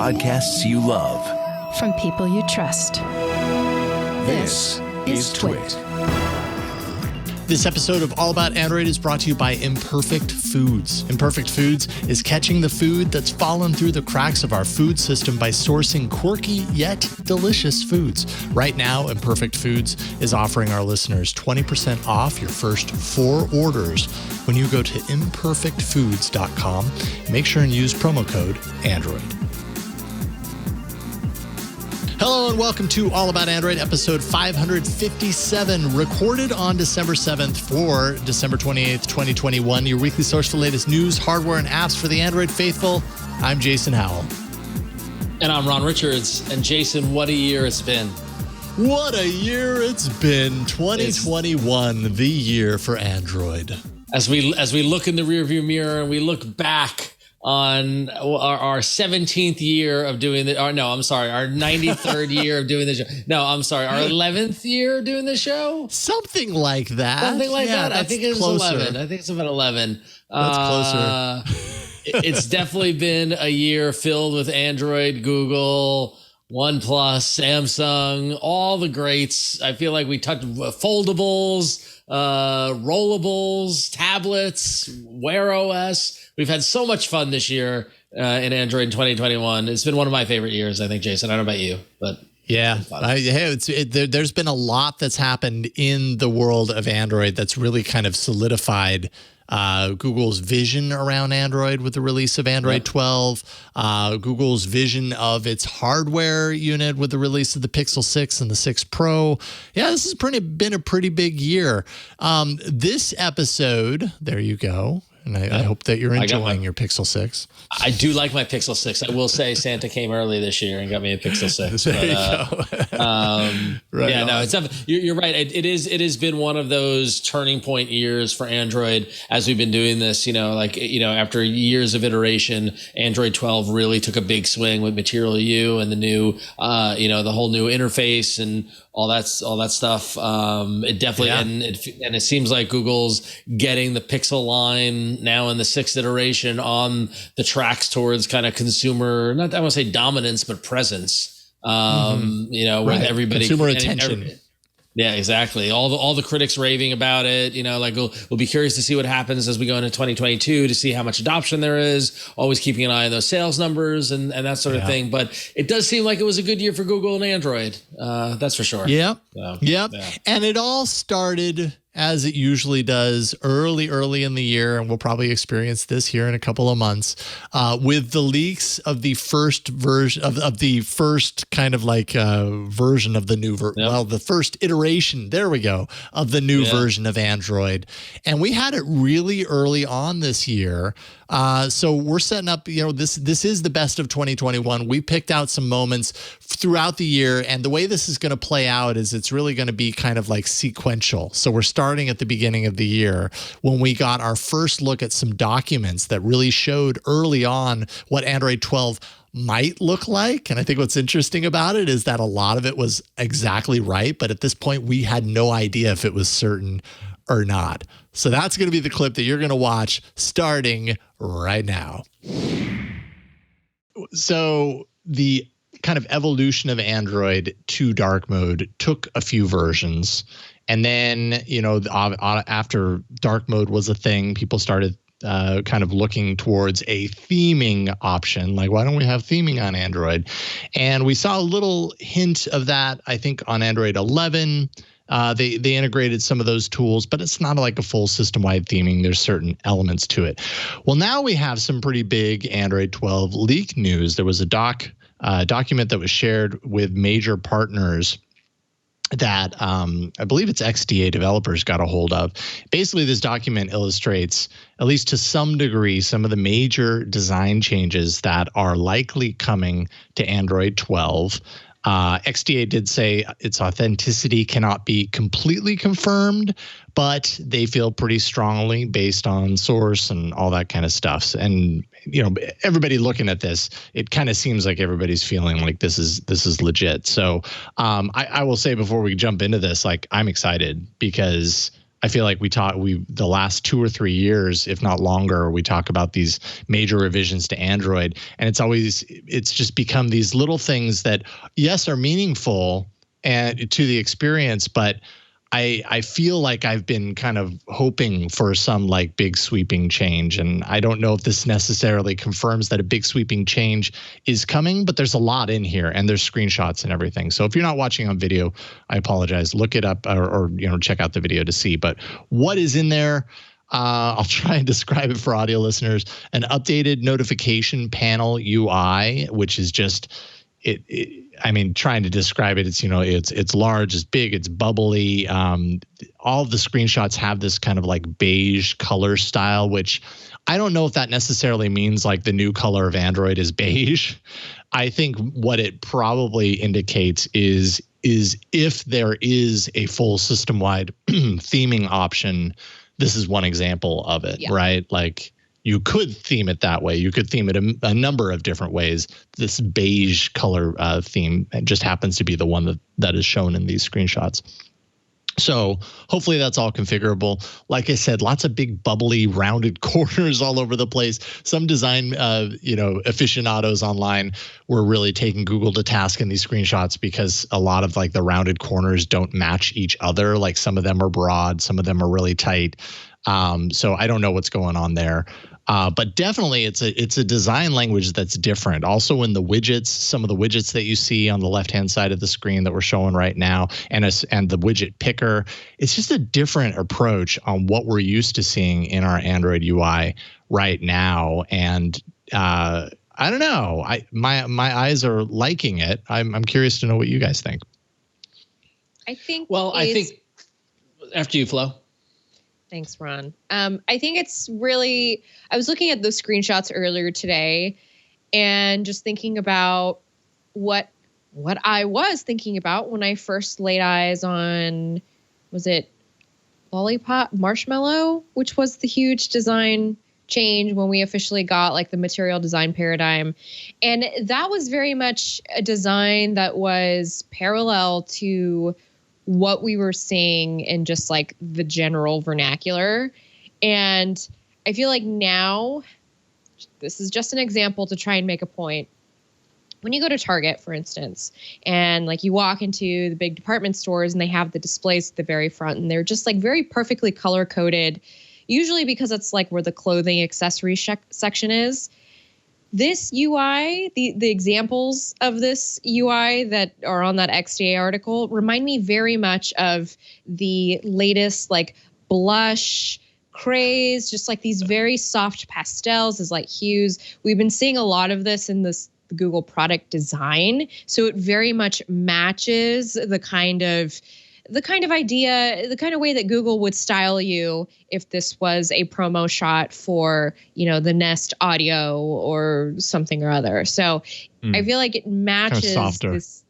podcasts you love. From people you trust. This is TWiT. This episode of All About Android is brought to you by Imperfect Foods. Imperfect Foods is catching the food that's fallen through the cracks of our food system by sourcing quirky yet delicious foods. Right now, Imperfect Foods is offering our listeners 20% off your first 4 orders when you go to imperfectfoods.com. Make sure and use promo code Android. Hello and welcome to All About Android, episode 557, recorded on December 7th for December 28th, 2021. Your weekly source for the latest news, hardware, and apps for the Android faithful. I'm Jason Howell. And I'm Ron Richards. And Jason, what a year it's been. What a year it's been. 2021, the year for Android. As we look in the rearview mirror and we look back on our 17th year of doing our 93rd year of doing the show. No, I'm sorry, our 11th year doing the show? Something like that. Something like that. I think it's closer. 11. I think it's about 11. That's closer. It's definitely been a year filled with Android, Google, OnePlus, Samsung, all the greats. I feel like we touched foldables, rollables, tablets, Wear OS. We've had so much fun this year in Android in 2021. It's been one of my favorite years, I think, Jason. I don't know about you, but yeah, there's been a lot that's happened in the world of Android that's really kind of solidified Google's vision around Android with the release of Android 12, Google's vision of its hardware unit with the release of the Pixel 6 and the 6 Pro. Yeah, this has been a pretty big year. This episode, there you go. And I hope that you're enjoying your Pixel 6. I do like my Pixel 6. I will say Santa came early this year and got me a Pixel 6. There you go. Right yeah, on. No, it's you're right. It has been one of those turning point years for Android as we've been doing this. After years of iteration, Android 12 really took a big swing with Material U and the new, the whole new interface and all that stuff. It definitely and it seems like Google's getting the Pixel line now in the 6th iteration on the tracks towards kind of consumer, not I want to say dominance, but presence. With everybody consumer attention. Yeah, exactly. All the critics raving about it. We'll be curious to see what happens as we go into 2022 to see how much adoption there is. Always keeping an eye on those sales numbers and that sort of thing. But it does seem like it was a good year for Google and Android. That's for sure. Yep. So, yep. Yeah. And it all started, as it usually does, early in the year, and we'll probably experience this here in a couple of months, with the leaks of the first version of the first kind of like version of the new the first iteration. There we go, of the new version of Android, and we had it really early on this year. So we're setting up, this is the best of 2021. We picked out some moments throughout the year, and the way this is going to play out is it's really going to be kind of like sequential. So we're starting at the beginning of the year when we got our first look at some documents that really showed early on what Android 12 might look like. And I think what's interesting about it is that a lot of it was exactly right. But at this point, we had no idea if it was certain or not. So that's going to be the clip that you're going to watch starting right now. So the kind of evolution of Android to dark mode took a few versions. And then, after dark mode was a thing, people started kind of looking towards a theming option. Like, why don't we have theming on Android? And we saw a little hint of that, I think, on Android 11. They integrated some of those tools, but it's not like a full system-wide theming. There's certain elements to it. Well, now we have some pretty big Android 12 leak news. There was a document that was shared with major partners that I believe it's XDA developers got a hold of. Basically, this document illustrates, at least to some degree, some of the major design changes that are likely coming to Android 12. XDA did say its authenticity cannot be completely confirmed, but they feel pretty strongly based on source and all that kind of stuff. And, everybody looking at this, it kind of seems like everybody's feeling like this is legit. So I will say before we jump into this, like, I'm excited because I feel like the last 2 or 3 years, if not longer, we talk about these major revisions to Android, and it's just become these little things that, yes, are meaningful and to the experience, but I feel like I've been kind of hoping for some like big sweeping change. And I don't know if this necessarily confirms that a big sweeping change is coming, but there's a lot in here and there's screenshots and everything. So if you're not watching on video, I apologize. Look it up or check out the video to see. But what is in there? I'll try and describe it for audio listeners. An updated notification panel UI, which is just trying to describe it, it's large, it's big, it's bubbly. All of the screenshots have this kind of like beige color style, which I don't know if that necessarily means like the new color of Android is beige. I think what it probably indicates is if there is a full system-wide theming option, this is one example of it, right? Like, you could theme it that way. You could theme it a number of different ways. This beige color theme just happens to be the one that is shown in these screenshots. So hopefully that's all configurable. Like I said, lots of big bubbly rounded corners all over the place. Some design aficionados online were really taking Google to task in these screenshots because a lot of like the rounded corners don't match each other. Like some of them are broad, some of them are really tight. So I don't know what's going on there. But definitely it's a design language that's different. Also in the widgets, some of the widgets that you see on the left-hand side of the screen that we're showing right now, and the widget picker, it's just a different approach on what we're used to seeing in our Android UI right now. And I don't know, my eyes are liking it. I'm curious to know what you guys think. I think after you, Flo. Thanks, Ron. I think it's really, I was looking at those screenshots earlier today and just thinking about what I was thinking about when I first laid eyes on, was it Lollipop Marshmallow, which was the huge design change when we officially got like the material design paradigm. And that was very much a design that was parallel to what we were seeing in just like the general vernacular. And I feel like now, this is just an example to try and make a point. When you go to Target, for instance, and like you walk into the big department stores and they have the displays at the very front and they're just like very perfectly color coded, usually because it's like where the clothing accessory section is. This UI, the examples of this UI that are on that XDA article remind me very much of the latest like blush craze, just like these very soft pastels as like hues. We've been seeing a lot of this in this Google product design. So it very much matches the kind of idea, the kind of way that Google would style you if this was a promo shot for, the Nest Audio or something or other. So I feel like it matches kind of softer. This.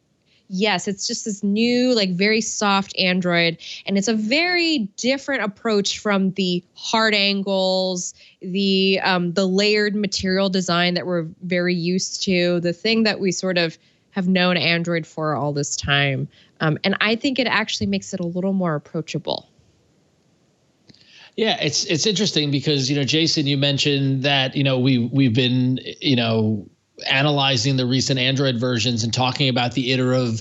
Yes, it's just this new, like very soft Android. And it's a very different approach from the hard angles, the layered material design that we're very used to, the thing that we sort of have known Android for all this time. And I think it actually makes it a little more approachable. Yeah, it's interesting because, Jason, you mentioned that, we've been, analyzing the recent Android versions and talking about the iterative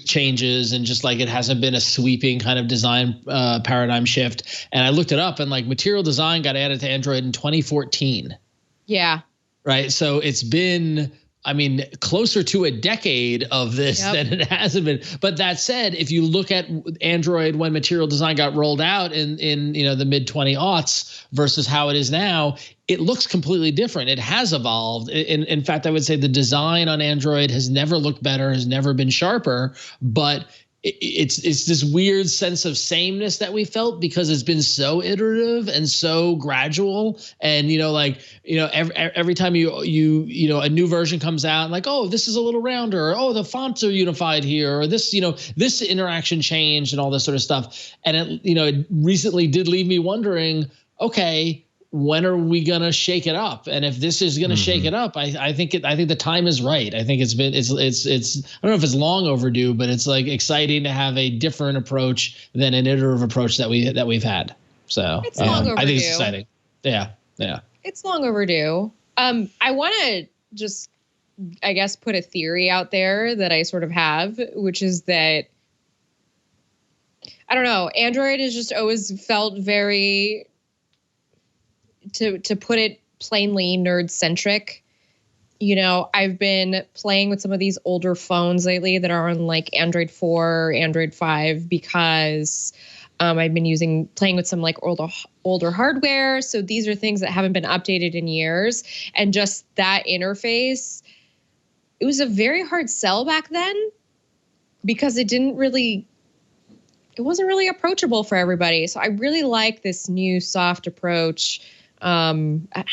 changes and just like it hasn't been a sweeping kind of design paradigm shift. And I looked it up and like material design got added to Android in 2014. Yeah. Right. So it's been, closer to a decade of this than it hasn't been. But that said, if you look at Android when material design got rolled out in the mid 2000s versus how it is now, it looks completely different. It has evolved. In fact, I would say the design on Android has never looked better, has never been sharper, but it's this weird sense of sameness that we felt because it's been so iterative and so gradual. And, every time you a new version comes out, like, oh, this is a little rounder, or, oh, the fonts are unified here, or this, this interaction changed and all this sort of stuff. And it recently did leave me wondering, okay, when are we gonna shake it up? And if this is gonna shake it up, I think the time is right. I think it's I don't know if it's long overdue, but it's like exciting to have a different approach than an iterative approach that we've had. So it's long overdue. I think it's exciting. Yeah. It's long overdue. I want to just, I guess, put a theory out there that I sort of have, which is that, I don't know, Android has just always felt very, to put it plainly, nerd-centric. You know, I've been playing with some of these older phones lately that are on like Android 4, Android 5, because I've been playing with some like older hardware. So these are things that haven't been updated in years. And just that interface, it was a very hard sell back then because it wasn't really approachable for everybody. So I really like this new soft approach. I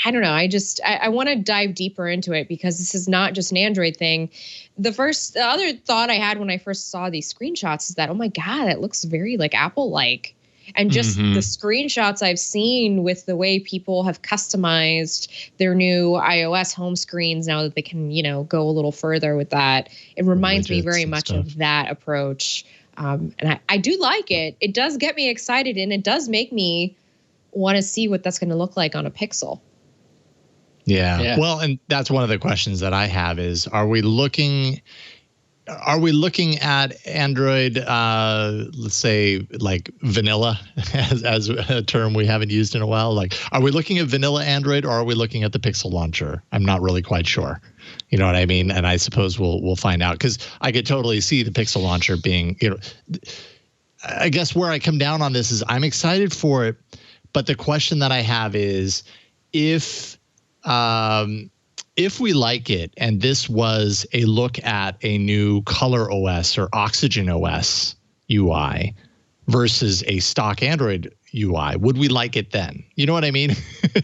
don't know. I want to dive deeper into it because this is not just an Android thing. The other thought I had when I first saw these screenshots is that, oh my God, it looks very like Apple-like. And just the screenshots I've seen with the way people have customized their new iOS home screens now that they can, go a little further with that. It reminds me very much of that approach. And I do like it. It does get me excited, and it does make me want to see what that's going to look like on a Pixel. Yeah. Well, and that's one of the questions that I have is, are we looking at Android, let's say like vanilla as a term we haven't used in a while? Like, are we looking at vanilla Android, or are we looking at the Pixel launcher? I'm not really quite sure. You know what I mean? And I suppose we'll find out, because I could totally see the Pixel launcher being, I guess where I come down on this is I'm excited for it. But the question that I have is, if we like it, and this was a look at a new Color OS or Oxygen OS UI versus a stock Android UI, would we like it then? You know what I mean?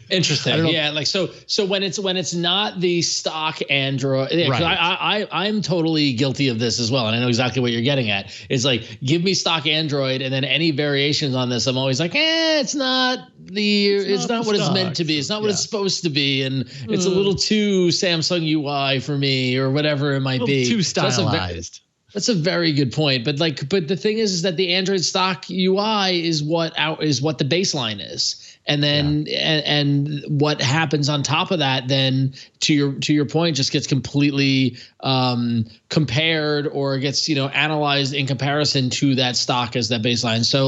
Interesting. Yeah. Like, so when it's not the stock Android, right. I'm totally guilty of this as well. And I know exactly what you're getting at. It's like, give me stock Android, and then any variations on this, I'm always like, it's not what it's meant to be. It's not what it's supposed to be. And it's a little too Samsung UI for me, or whatever it might be. Too stylized. That's a very good point. But the thing is that the Android stock UI is what the baseline is. And then and what happens on top of that, then to your point, just gets completely compared, or gets analyzed in comparison to that stock as that baseline. So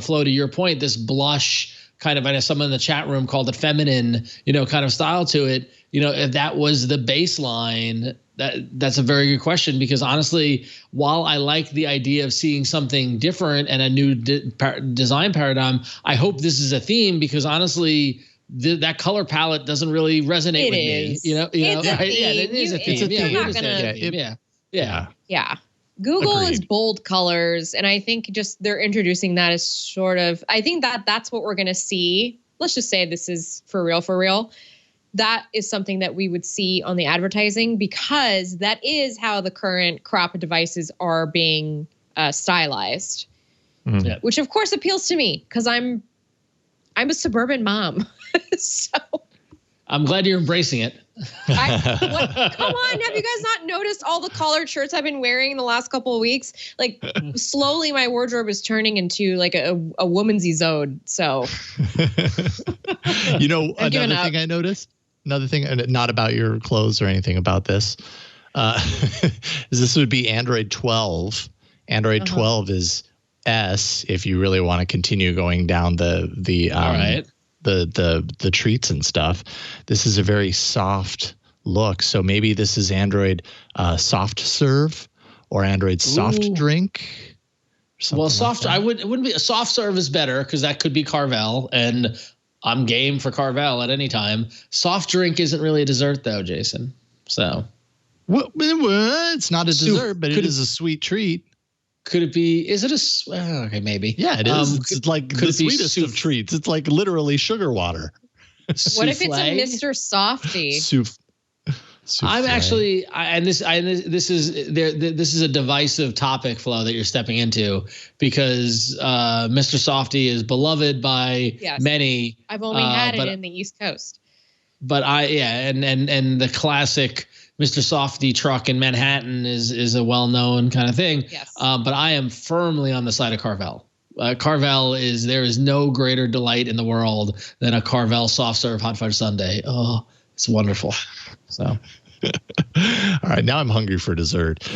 Flo, to your point, this blush kind of, I know someone in the chat room called it feminine, kind of style to it. If that was the baseline, that's a very good question, because honestly, while I like the idea of seeing something different and a new design paradigm, I hope this is a theme, because honestly, that color palette doesn't really resonate with me. It's a theme. Yeah, it is a theme. Yeah. Google is bold colors, and I think just they're introducing that as sort of, I think that's what we're going to see. Let's just say this is for real. That is something that we would see on the advertising, because that is how the current crop devices are being stylized, which of course appeals to me, because I'm a suburban mom. So I'm glad you're embracing it. Come on, have you guys not noticed all the collared shirts I've been wearing the last couple of weeks? Like, slowly my wardrobe is turning into like a woman's zone. So another thing I noticed, another thing, not about your clothes or anything about this, is this would be Android 12. Android 12 is S, if you really want to continue going down the all right. The treats and stuff. This is a very soft look. So maybe this is Android soft serve, or Android soft drink. Well, soft. Like it wouldn't be a soft serve is better, because that could be Carvel, and I'm game for Carvel at any time. Soft drink isn't really a dessert though, Jason. So it's not a dessert, but it is a sweet treat. Could it be? Is it a? Okay, maybe. Yeah, it is. It's like the sweetest of treats. It's like literally sugar water. What if it's a Mr. Softy? I'm actually, this is a divisive topic, Flo, that you're stepping into, because Mr. Softy is beloved by many. I've only had it in the East Coast. But and the classic Mr. Softy truck in Manhattan is a well-known kind of thing. Yes. But I am firmly on the side of Carvel. Carvel there is no greater delight in the world than a Carvel soft serve hot fudge sundae. Oh, it's wonderful. So, all right, now I'm hungry for dessert.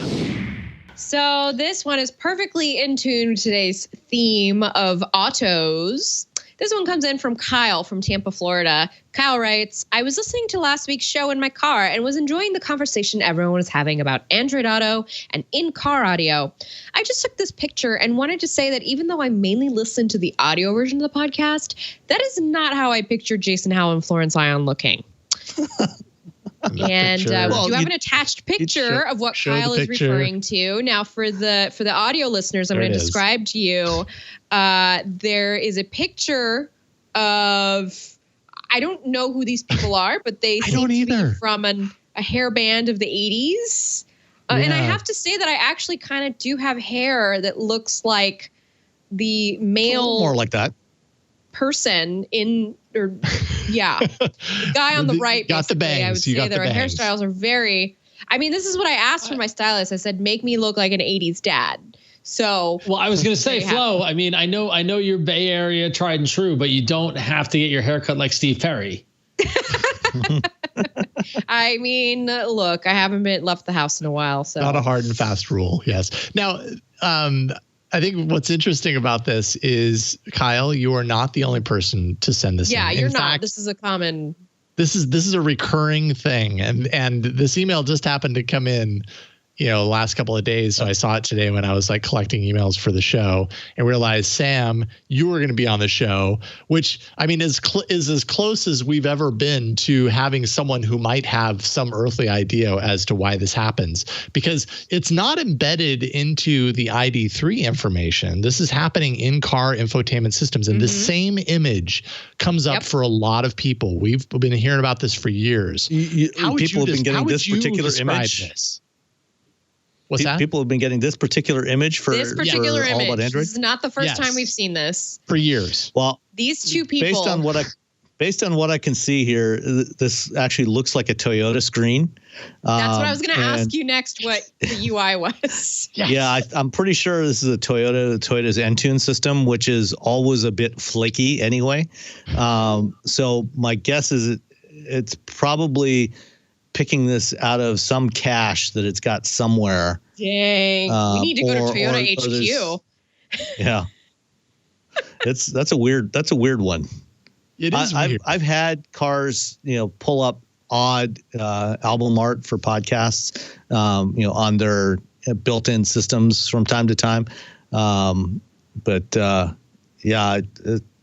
So this one is perfectly in tune with today's theme of autos. This one comes in from Kyle from Tampa, Florida. Kyle writes, I was listening to last week's show in my car and was enjoying the conversation everyone was having about Android Auto and in-car audio. I just took this picture and wanted to say that even though I mainly listen to the audio version of the podcast, that is not how I pictured Jason Howell and Florence Ion looking. And we do have an attached picture of what Kyle is referring to. Now, for the audio listeners, I'm going to describe to you. There is a picture of, I don't know who these people are, but they seem to be from a hairband of the 80s. And I have to say that I actually kind of do have hair that looks like the male, more like that person the guy on the right. Got the bangs. I would say their hairstyles are very. I mean, this is what I asked for my stylist. I said, make me look like an 80s dad. So, well, I was going to say, Flo, I mean, I know you're Bay Area tried and true, but you don't have to get your hair cut like Steve Perry. I mean, look, I haven't left the house in a while, so not a hard and fast rule. Yes. Now, I think what's interesting about this is, Kyle, you are not the only person to send this. Yeah, in. you're in not. Fact, this is a common. This is a recurring thing, and this email just happened to come in, last couple of days. So I saw it today when I was like collecting emails for the show and realized, Sam, you were going to be on the show, which I mean is as close as we've ever been to having someone who might have some earthly idea as to why this happens, because it's not embedded into the ID3 information. This is happening in car infotainment systems, and the same image comes up for a lot of people. We've been hearing about this for years. People have been getting this particular image. This? What's that? People have been getting this particular image for this particular All About Android. This is not the first time we've seen this for years. Well, these two people. Based on what I can see here, this actually looks like a Toyota screen. That's what I was going to ask you next. What the UI was? Yes. Yeah, I'm pretty sure this is Toyota's Entune system, which is always a bit flaky anyway. So my guess is it's probably picking this out of some cache that it's got somewhere. Dang, we need to go to Toyota HQ. Yeah, that's a weird one. It is weird. I've had cars, pull up odd album art for podcasts, on their built-in systems from time to time. But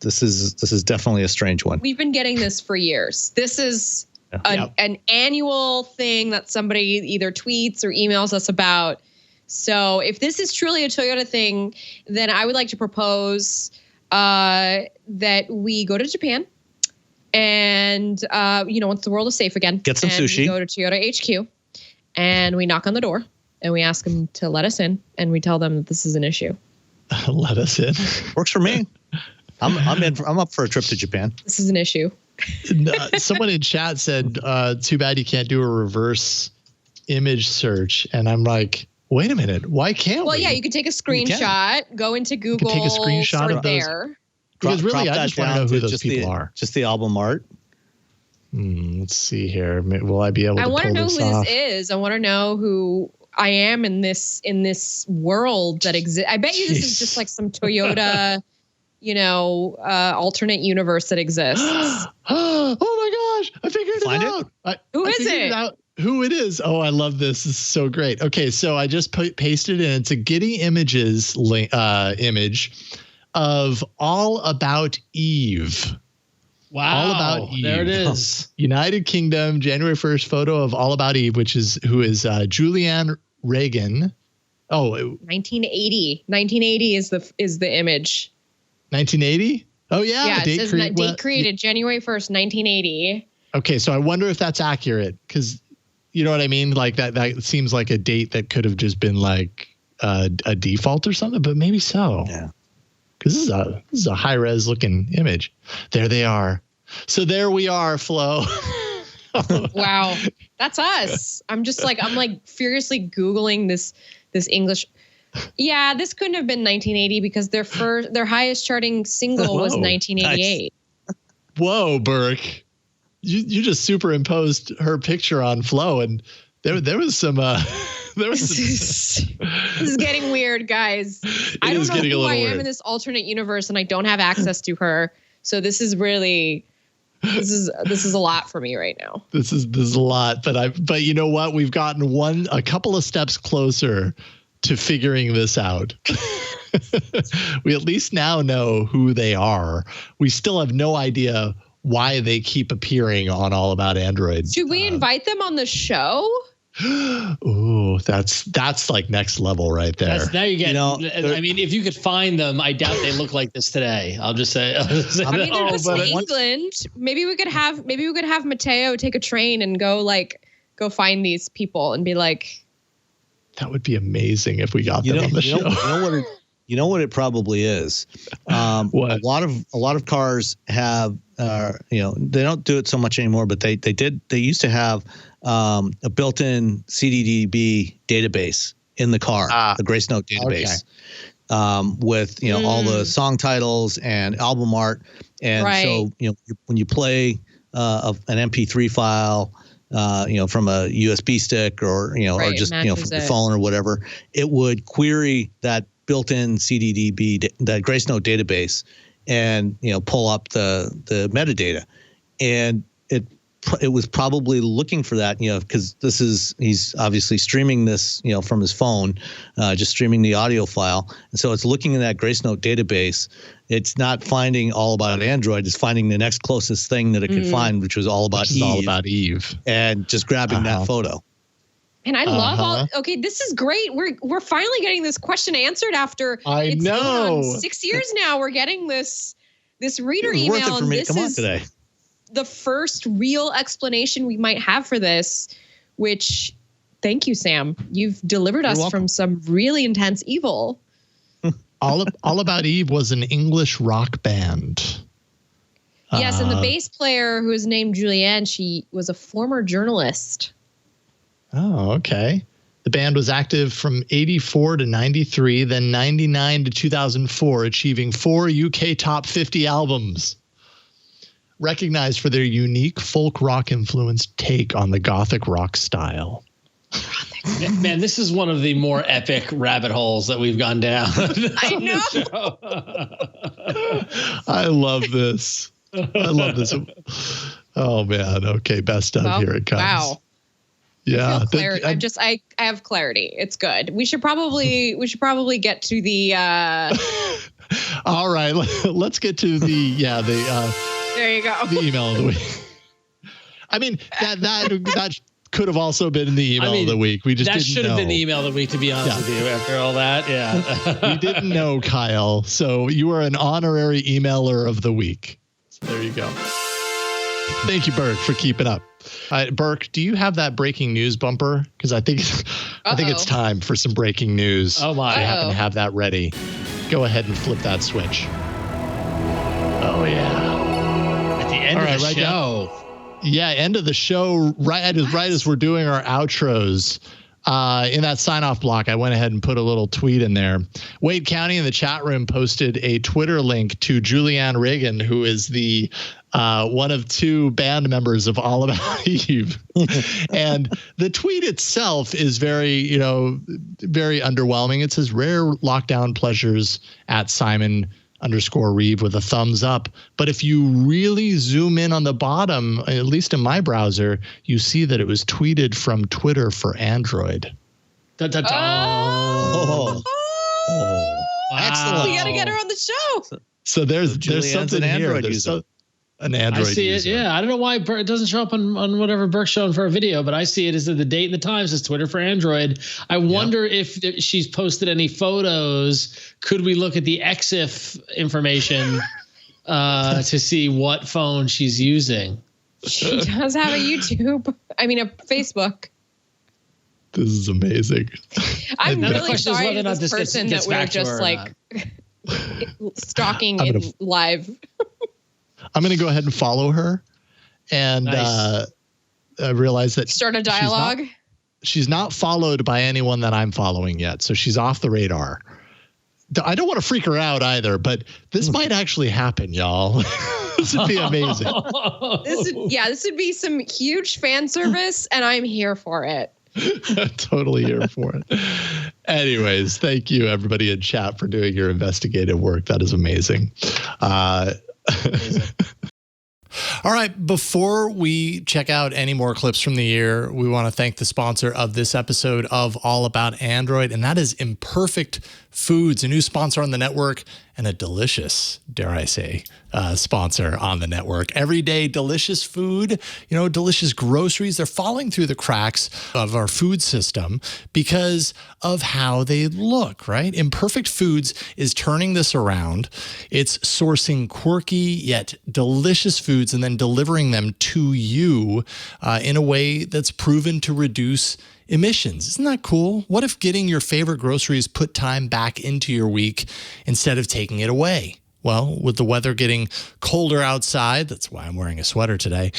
this is definitely a strange one. We've been getting this for years. This is an annual thing that somebody either tweets or emails us about. So if this is truly a Toyota thing, then I would like to propose that we go to Japan and, once the world is safe again, get some sushi. We go to Toyota HQ and we knock on the door and we ask them to let us in and we tell them that this is an issue. Let us in. Works for me. I'm up for a trip to Japan. This is an issue. Someone in chat said, too bad you can't do a reverse image search. And I'm like, wait a minute. Why can't we? Well, yeah, you could take a screenshot, go into Google, take a screenshot of there. Because really, I just want to know who those people are. Just the album art. Let's see here. Will I be able to pull this off? I want to know who this is. I want to know who I am in this world that exists. I bet you this is just like some Toyota, alternate universe that exists. Oh my gosh! I figured it out. Who is it? Who it is? Oh, I love this. This is so great. Okay, so I just pasted in. It's a Getty Images image of All About Eve. Wow. All About Eve. There it is. United Kingdom, January 1st, photo of All About Eve, who is Julianne Reagan. Oh, 1980. 1980 is the image. 1980? Oh yeah. Yeah, it says date created January 1st, 1980. Okay, so I wonder if that's accurate because You know what I mean? Like that seems like a date that could have just been like a default or something, but maybe so. Yeah. Because this is a high res looking image. There they are. So there we are, Flo. Wow, that's us. I'm furiously Googling this English. Yeah, this couldn't have been 1980 because their highest charting single was 1988. Nice. Whoa, Burke. You just superimposed her picture on Flo, and there was some This is getting weird, guys. I don't know who I am in this alternate universe, and I don't have access to her. So this is really this is a lot for me right now. This is a lot, but you know what? We've gotten a couple of steps closer to figuring this out. We at least now know who they are. We still have no idea why they keep appearing on All About Android. Should we invite them on the show? Ooh, that's like next level right there. Now you get. I mean, if you could find them, I doubt they look like this today. I'll just say. I mean, they're just in England. Maybe we could have Matteo take a train and go find these people and be like. That would be amazing if we got them on the show. You know what it probably is. What? A lot of cars have. They don't do it so much anymore, but they used to have a built-in CDDB database in the car, the Grace Note database, with all the song titles and album art, and so when you play an MP3 file, from a USB stick or or just from your phone or whatever, it would query that built-in CDDB, that Grace Note database, and pull up the metadata, and it was probably looking for that, because he's obviously streaming this from his phone, just streaming the audio file, and so it's looking in that Grace Note database. It's not finding All About Android; it's finding the next closest thing that it could find, which was All About Eve, and just grabbing that photo. And I love this is great. We're finally getting this question answered after it's going on 6 years now. We're getting this reader email. Worth it for me to come on today. The first real explanation we might have for this, which thank you, Sam. You've delivered us from some really intense evil. All About Eve was an English rock band. Yes, and the bass player, who is named Julianne, she was a former journalist. Oh, okay. The band was active from 84 to 93, then 99 to 2004, achieving 4 UK top 50 albums. Recognized for their unique folk rock influenced take on the gothic rock style. Man, this is one of the more epic rabbit holes that we've gone down. I know. I love this. Oh man. Okay. Best stuff. Here it comes. Wow. Yeah. I have clarity. It's good. We should probably get to the. All right. Let's get to the there you go. The email of the week. I mean, that could have also been the email of the week. We just didn't know. That should have been the email of the week, to be honest with you, after all that. Yeah. We didn't know, Kyle. So you are an honorary emailer of the week. So there you go. Thank you, Burke, for keeping up. Burke, do you have that breaking news bumper? Because I think it's time for some breaking news. Oh, my. I happen to have that ready. Go ahead and flip that switch. Oh, yeah. End of the show. End of the show. Right as we're doing our outros. In that sign-off block, I went ahead and put a little tweet in there. Wade County in the chat room posted a Twitter link to Julianne Reagan, who is the one of 2 band members of All About Eve. And the tweet itself is very underwhelming. It says rare lockdown pleasures at Simon_Reeve with a thumbs up. But if you really zoom in on the bottom, at least in my browser, you see that it was tweeted from Twitter for Android. Excellent. We got to get her on the show. So there's something an here. Android There's user. An Android I see user. it. Yeah. I don't know why it doesn't show up on whatever Burke's showing for a video, but I see it as the date and the time says Twitter for Android. I wonder if she's posted any photos. Could we look at the EXIF information to see what phone she's using? She does have a Facebook. This is amazing. I'm And, really question is sorry whether or to not this this person gets that we're back to just her or like stalking in live. I'm going to go ahead and follow her. And Nice. I realize that Start a dialogue. She's not followed by anyone that I'm following yet. So she's off the radar. I don't want to freak her out either, but this might actually happen, y'all. This would be amazing. This would be some huge fan service, and I'm here for it. Totally here for it. Anyways, thank you everybody in chat for doing your investigative work. That is amazing. All right, before we check out any more clips from the year, we want to thank the sponsor of this episode of All About Android, and that is Imperfect Foods, a new sponsor on the network and a delicious, dare I say, sponsor on the network. Everyday delicious food, delicious groceries. They're falling through the cracks of our food system because of how they look, right? Imperfect Foods is turning this around. It's sourcing quirky yet delicious foods and then delivering them to you in a way that's proven to reduce emissions. Isn't that cool? What if getting your favorite groceries put time back into your week instead of taking it away? Well, with the weather getting colder outside, that's why I'm wearing a sweater today,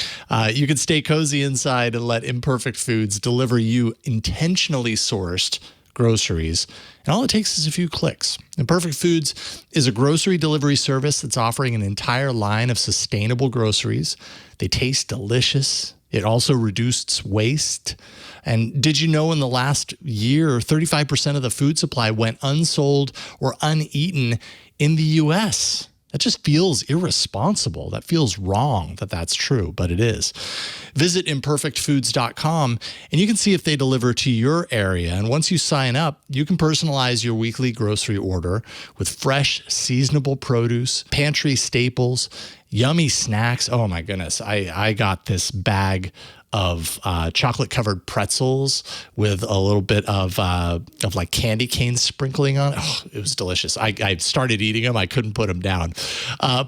you can stay cozy inside and let Imperfect Foods deliver you intentionally sourced groceries. And all it takes is a few clicks. Imperfect Foods is a grocery delivery service that's offering an entire line of sustainable groceries. They taste delicious. It also reduces waste. And did you know in the last year, 35% of the food supply went unsold or uneaten in the U.S.? That just feels irresponsible. That feels wrong that that's true, but it is. Visit imperfectfoods.com and you can see if they deliver to your area. And once you sign up, you can personalize your weekly grocery order with fresh, seasonable produce, pantry staples, yummy snacks. Oh my goodness. I got this bag of chocolate covered pretzels with a little bit of like candy cane sprinkling on it. Oh, it was delicious. I started eating them. I couldn't put them down.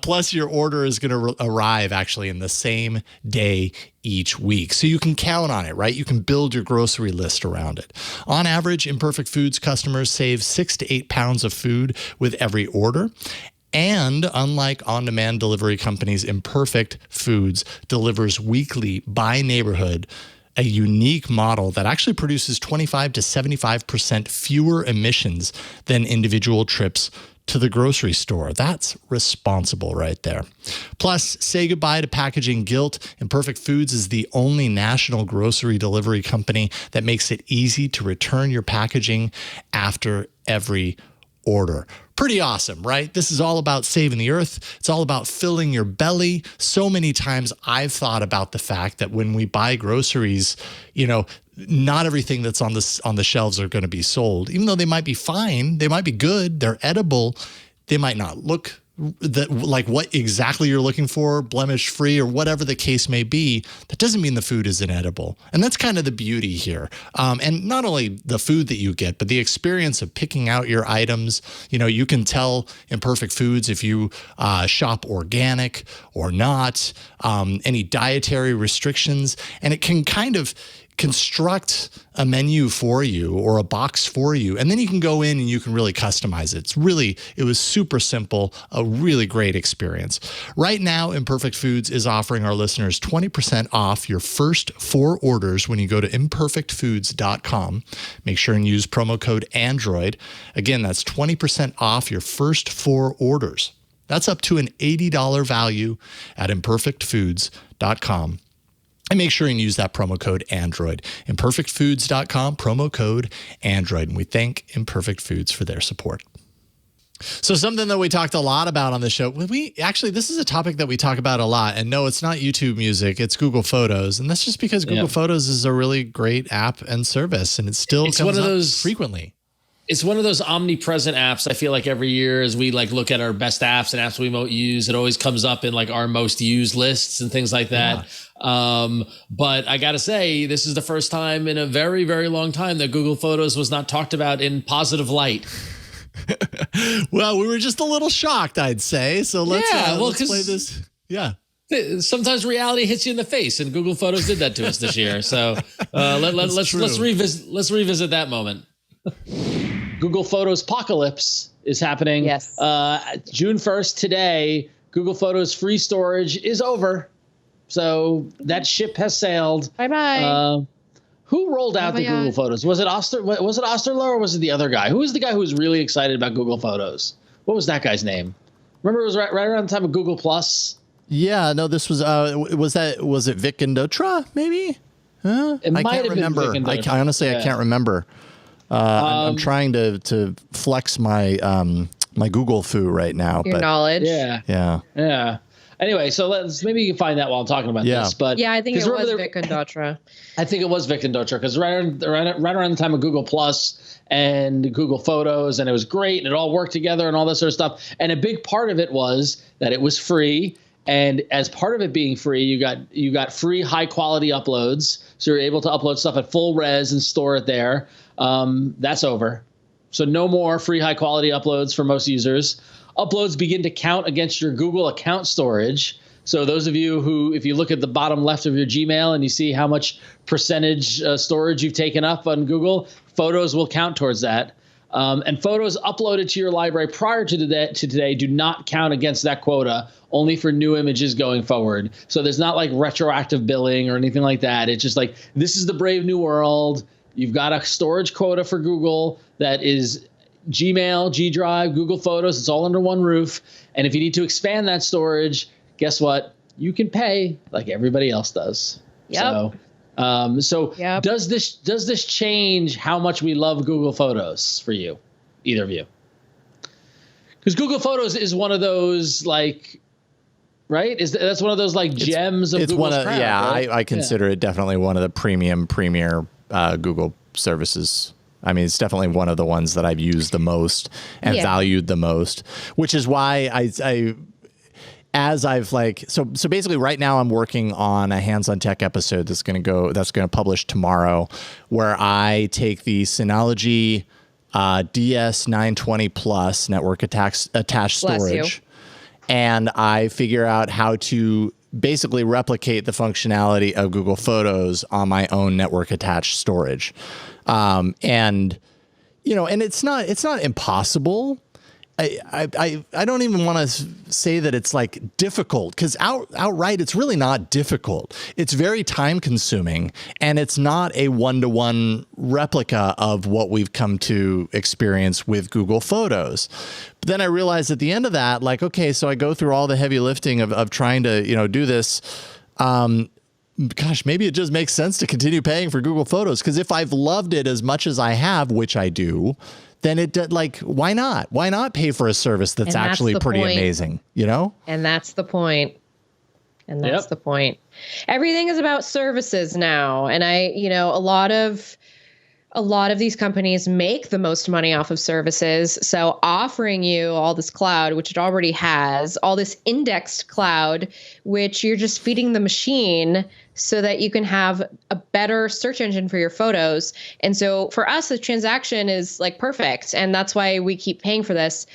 Plus your order is going to arrive actually in the same day each week. So you can count on it, right? You can build your grocery list around it. On average, Imperfect Foods customers save 6 to 8 pounds of food with every order. And unlike on-demand delivery companies, Imperfect Foods delivers weekly by neighborhood, a unique model that actually produces 25 to 75% fewer emissions than individual trips to the grocery store. That's responsible right there. Plus, say goodbye to packaging guilt. Imperfect Foods is the only national grocery delivery company that makes it easy to return your packaging after every order. Pretty awesome, right? This is all about saving the earth. It's all about filling your belly. So many times I've thought about the fact that when we buy groceries, not everything that's on the shelves are going to be sold. Even though they might be fine, they might be good, they're edible, they might not look like what exactly you're looking for, blemish free or whatever the case may be. That doesn't mean the food isn't edible. And that's kind of the beauty here. And not only the food that you get, but the experience of picking out your items. You can tell Imperfect Foods if you shop organic or not, any dietary restrictions, and it can kind of construct a menu for you or a box for you. And then you can go in and you can really customize it. It was super simple, a really great experience. Right now, Imperfect Foods is offering our listeners 20% off your first 4 orders when you go to imperfectfoods.com. Make sure and use promo code Android. Again, that's 20% off your first 4 orders. That's up to an $80 value at imperfectfoods.com. And make sure and use that promo code Android. Imperfectfoods.com, promo code Android. And we thank Imperfect Foods for their support. So something that we talked a lot about on the show, this is a topic that we talk about a lot. And no, it's not YouTube Music, it's Google Photos. And that's just because Google Photos is a really great app and service. And it's comes one of those frequently. It's one of those omnipresent apps. I feel like every year as we look at our best apps and apps we won't use, it always comes up in our most used lists and things like that. Yeah. But I got to say, this is the first time in a very, very long time that Google Photos was not talked about in positive light. Well, we were just a little shocked, I'd say. So let's play this. Yeah. Sometimes reality hits you in the face, and Google Photos did that to us this year. So let's revisit that moment. Google Photos apocalypse is happening. Yes. June 1st today. Google Photos free storage is over, so that ship has sailed. Bye bye. Who rolled out the Google Photos? Was it Osterloh or was it the other guy? Who was the guy who was really excited about Google Photos? What was that guy's name? Remember, it was right around the time of Google Plus. Yeah, no, this was was it Vic Indotra maybe? I can't remember. I honestly can't remember. I'm trying to flex my my Google foo right now. Your knowledge. Yeah. Anyway, so maybe you can find that while I'm talking about this. But yeah, I think it was Vic Indotra. I think it was Vic Indotra because right around the time of Google Plus and Google Photos, and it was great, and it all worked together and all this sort of stuff. And a big part of it was that it was free. And as part of it being free, you got free high quality uploads. So you're able to upload stuff at full res and store it there. That's over. So no more free high quality uploads for most users. Uploads begin to count against your Google account storage. So those of you who, if you look at the bottom left of your Gmail and you see how much percentage storage you've taken up on Google, Photos will count towards that. And photos uploaded to your library prior to today do not count against that quota, only for new images going forward. So there's not like retroactive billing or anything like that. It's just like, this is the brave new world. You've got a storage quota for Google that is Gmail, G Drive, Google Photos. It's all under one roof. And if you need to expand that storage, guess what? You can pay like everybody else does. Yep. Does this change how much we love Google Photos for you, either of you? Because Google Photos is one of those like, right? That's one of those like gems of Google's crown, right? I consider it definitely one of the premier Google services. I mean, it's definitely one of the ones that I've used the most and valued the most, which is why so basically right now I'm working on a Hands on Tech episode that's going to publish tomorrow, where I take the Synology DS920 Plus network attached storage, and I figure out how to basically replicate the functionality of Google Photos on my own network attached storage. And it's not impossible. I don't even want to say that it's like difficult, because outright it's really not difficult. It's very time consuming, and it's not a one-to-one replica of what we've come to experience with Google Photos. But then I realized at the end of that, like, okay, so I go through all the heavy lifting of trying to, do this. Gosh, maybe it just makes sense to continue paying for Google Photos, because if I've loved it as much as I have, which I do, then why not? Why not pay for a service that's actually pretty amazing, And that's the point. The point. Everything is about services now. And a lot of these companies make the most money off of services. So offering you all this cloud, which it already has, all this indexed cloud, which you're just feeding the machine so that you can have a better search engine for your photos. And so for us, the transaction is like perfect. And that's why we keep paying for this.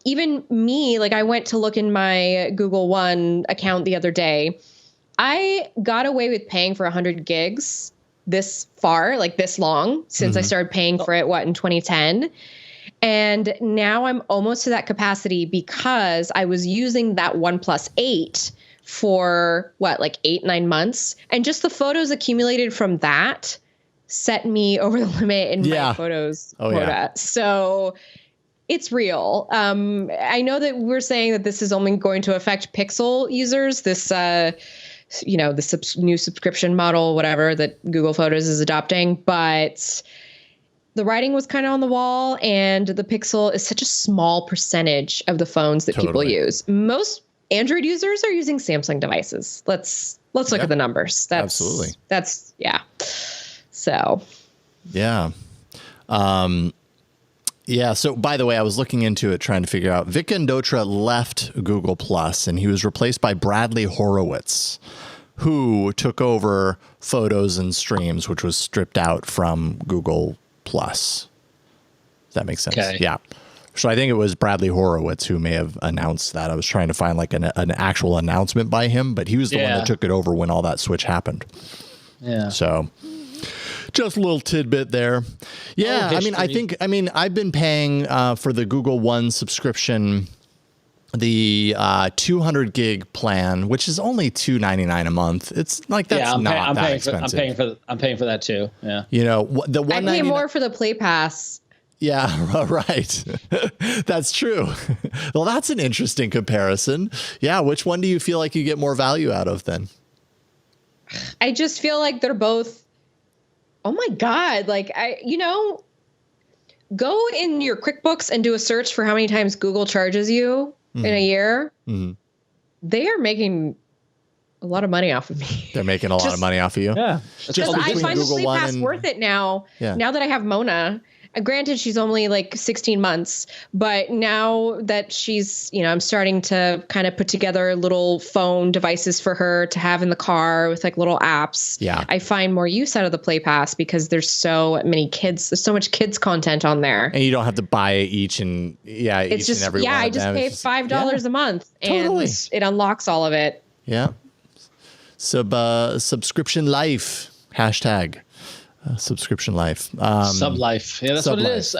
Even me, like I went to look in my Google One account the other day. I got away with paying for 100 gigs this far, like this long, since I started paying for it, in 2010. And now I'm almost to that capacity because I was using that OnePlus 8 for 8-9 months. And just the photos accumulated from that set me over the limit in my photos quota. Yeah. So it's real. I know that we're saying that this is only going to affect Pixel users, this new subscription model, whatever, that Google Photos is adopting. But the writing was kind of on the wall, and the Pixel is such a small percentage of the phones that people use. Most Android users are using Samsung devices. Let's look at the numbers. Absolutely. So. Yeah. Yeah. So, by the way, I was looking into it, trying to figure out. Vic Indotra left Google Plus, and he was replaced by Bradley Horowitz, who took over Photos and Streams, which was stripped out from Google Plus. Does that make sense? Okay. Yeah. So I think it was Bradley Horowitz who may have announced that. I was trying to find like an actual announcement by him, but he was the one that took it over when all that switch happened. Yeah. So just a little tidbit there. Yeah. I've been paying for the Google One subscription, the 200 gig plan, which is only $2.99 a month. It's like, that's not that expensive. I'm paying for that too. Yeah. You know, the I pay more for the Play Pass. Yeah, right. That's true. Well, that's an interesting comparison. Yeah. Which one do you feel like you get more value out of then? I just feel like they're both, oh my God. Like, go in your QuickBooks and do a search for how many times Google charges you in a year. Mm-hmm. They are making a lot of money off of me. They're making a lot of money off of you. Yeah. Because I find the Play Pass worth it now. Yeah. Now that I have Mona. Granted, she's only like 16 months, but now that she's, I'm starting to kind of put together little phone devices for her to have in the car with like little apps. Yeah. I find more use out of the Play Pass because there's so many kids. There's so much kids content on there. And you don't have to buy each and every one of them. I just pay $5 a month and it unlocks all of it. Yeah. Subscription life. #. Subscription life. Sub life. Yeah, that's what it is.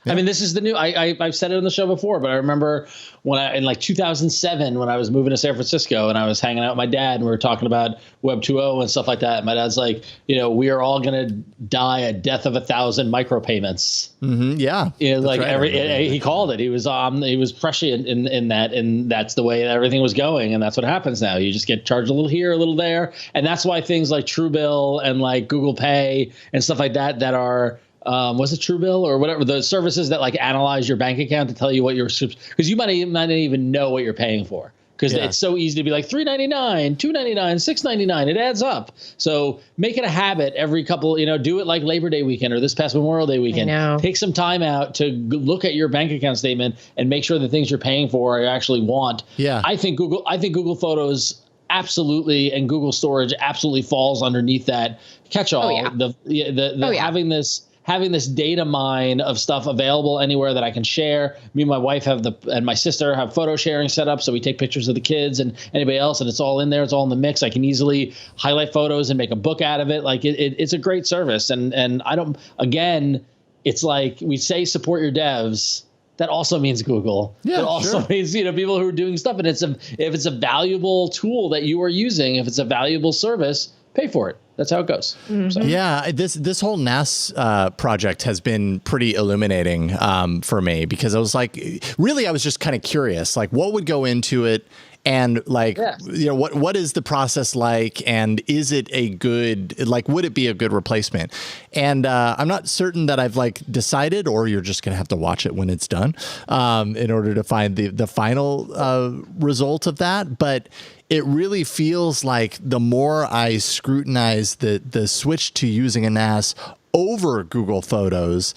Yeah. I mean, this is the new, I've said it on the show before, but I remember in like 2007, when I was moving to San Francisco and I was hanging out with my dad and we were talking about Web 2.0 and stuff like that. My dad's like, we are all going to die a death of 1,000 micropayments. Mm-hmm, yeah. He called it. He was prescient in that, and that's the way everything was going. And that's what happens now. You just get charged a little here, a little there. And that's why things like Truebill and like Google Pay and stuff like that are, was it Truebill or whatever, the services that like analyze your bank account to tell you what because you might not even know what you're paying for, because it's so easy to be like $3.99, $2.99, $6.99. It adds up. So make it a habit every couple, do it like Labor Day weekend or this past Memorial Day weekend. Take some time out to look at your bank account statement and make sure the things you're paying for you actually want. Yeah. I think Google Photos absolutely, and Google Storage absolutely falls underneath that catch-all. Having this data mine of stuff available anywhere that I can share. Me and my wife and my sister have photo sharing set up, so we take pictures of the kids and anybody else, and it's all in there. It's all in the mix. I can easily highlight photos and make a book out of it. Like it's a great service. And I don't, again, it's like we say support your devs. That also means Google. Yeah, it also means, people who are doing stuff. And if it's a valuable tool that you are using, if it's a valuable service, pay for it. That's how it goes. Mm-hmm. So. Yeah, this whole NAS project has been pretty illuminating for me, because I was like, really, I was just kind of curious, like what would go into it, and like, what is the process like, and is it a good, like, would it be a good replacement? And I'm not certain that I've like decided, or you're just gonna have to watch it when it's done in order to find the final result of that, but. It really feels like the more I scrutinize the switch to using a NAS over Google Photos,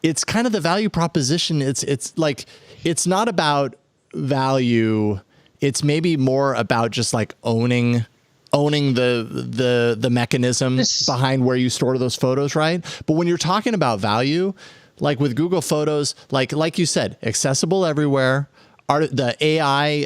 it's kind of the value proposition. It's like, it's not about value. It's maybe more about just like owning the mechanism behind where you store those photos, right? But when you're talking about value, like with Google Photos, like you said, accessible everywhere. The AI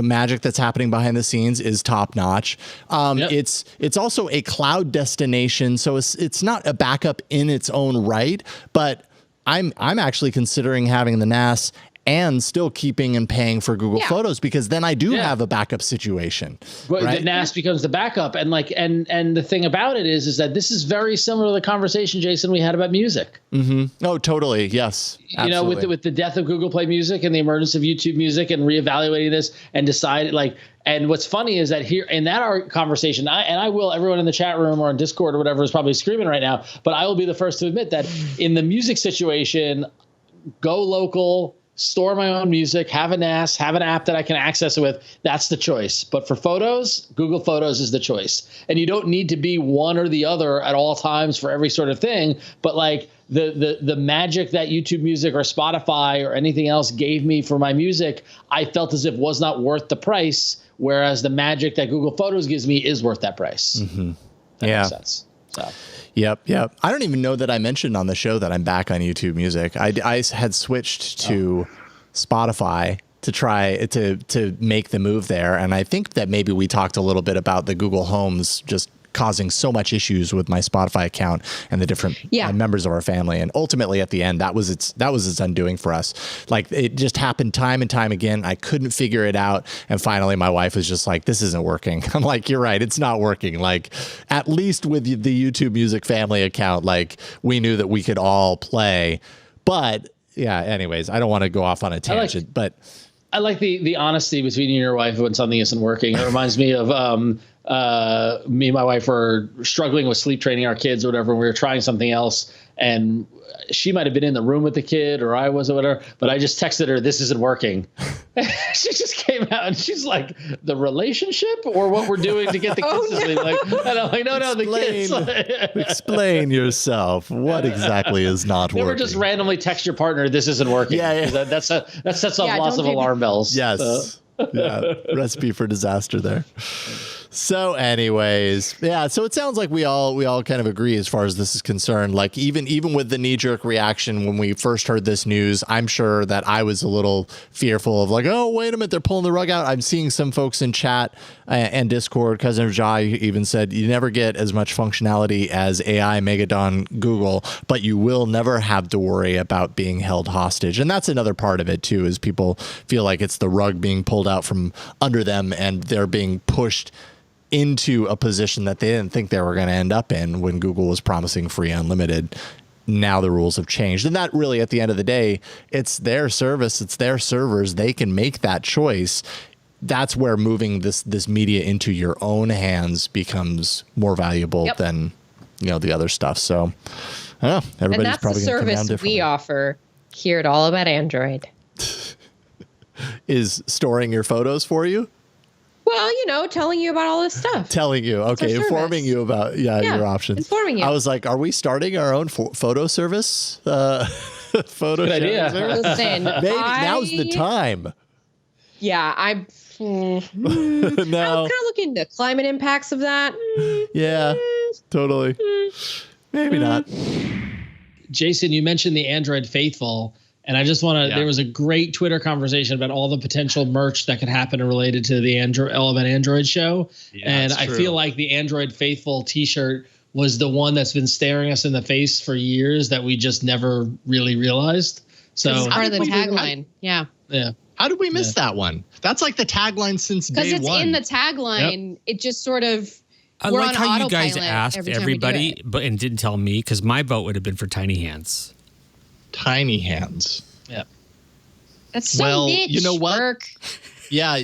magic that's happening behind the scenes is top notch. It's also a cloud destination, so it's not a backup in its own right. But I'm actually considering having the NAS and still keeping and paying for Google Photos, because then I do have a backup situation. But right? the NAS becomes the backup, and and the thing about it is that this is very similar to the conversation, Jason, we had about music. Mm-hmm. Oh, totally. Yes. Absolutely. With the death of Google Play Music and the emergence of YouTube Music, and reevaluating this and decide and what's funny is that here in our conversation, everyone in the chat room or on Discord or whatever is probably screaming right now, but I will be the first to admit that in the music situation, go local, store my own music, have a NAS, have an app that I can access it with. That's the choice. But for photos, Google Photos is the choice. And you don't need to be one or the other at all times for every sort of thing. But like the magic that YouTube Music or Spotify or anything else gave me for my music, I felt as if was not worth the price. Whereas the magic that Google Photos gives me is worth that price. Mm-hmm. That makes sense. So. Yep. I don't even know that I mentioned on the show that I'm back on YouTube Music. I had switched to Spotify to try to make the move there, and I think that maybe we talked a little bit about the Google Homes just causing so much issues with my Spotify account and the different members of our family. And ultimately at the end, that was its undoing for us. Like, it just happened time and time again. I couldn't figure it out. And finally my wife was just like, this isn't working. I'm like, you're right. It's not working. Like, at least with the YouTube Music family account, like, we knew that we could all play. But yeah, anyways, I don't want to go off on a tangent, but I like the honesty between you and your wife when something isn't working. It reminds me of me and my wife were struggling with sleep training our kids or whatever. And we were trying something else, and she might have been in the room with the kid, or I was, or whatever. But I just texted her, "This isn't working." She just came out and she's like, "The relationship or what we're doing to get the kids to sleep?" Like, and I'm like, "No, the kids." Explain yourself. What exactly is not working? Never just randomly text your partner, "This isn't working." Yeah. That sets off lots of alarm bells. Yes. Yeah. Recipe for disaster there. So anyways, so it sounds like we all kind of agree as far as this is concerned. Like, even with the knee-jerk reaction when we first heard this news, I'm sure that I was a little fearful of like, oh, wait a minute, they're pulling the rug out. I'm seeing some folks in chat and Discord. Cousin of Jai even said, you never get as much functionality as AI Megadon Google, but you will never have to worry about being held hostage. And that's another part of it too, is people feel like it's the rug being pulled out from under them and they're being pushed into a position that they didn't think they were going to end up in when Google was promising free unlimited. Now the rules have changed. And that really, at the end of the day, it's their service, it's their servers. They can make that choice. That's where moving this media into your own hands becomes more valuable than, the other stuff. So I don't know. Everybody's probably going to come down differently. And that's the service we offer here at All About Android. Is storing your photos for you? Well, telling you about all this stuff. Telling you, okay, informing you about your options. Informing you. I was like, are we starting our own photo service? Photo idea. Service? Listen, maybe now's the time. Yeah, I'm no. kind of looking into climate impacts of that. Yeah, totally. Maybe not. Jason, you mentioned the Android faithful. And I just want to, there was a great Twitter conversation about all the potential merch that could happen related to the All About Android show. Yeah, and I feel like the Android Faithful t-shirt was the one that's been staring us in the face for years that we just never really realized. So it's part of the tagline. Yeah. How did we miss that one? That's like the tagline since day one. Because it's in the tagline. It just sort of, I like how you guys asked everybody and didn't tell me, because my vote would have been for Tiny Hands. Tiny Hands. Yeah. That's so niche, you know what? Burke. Yeah.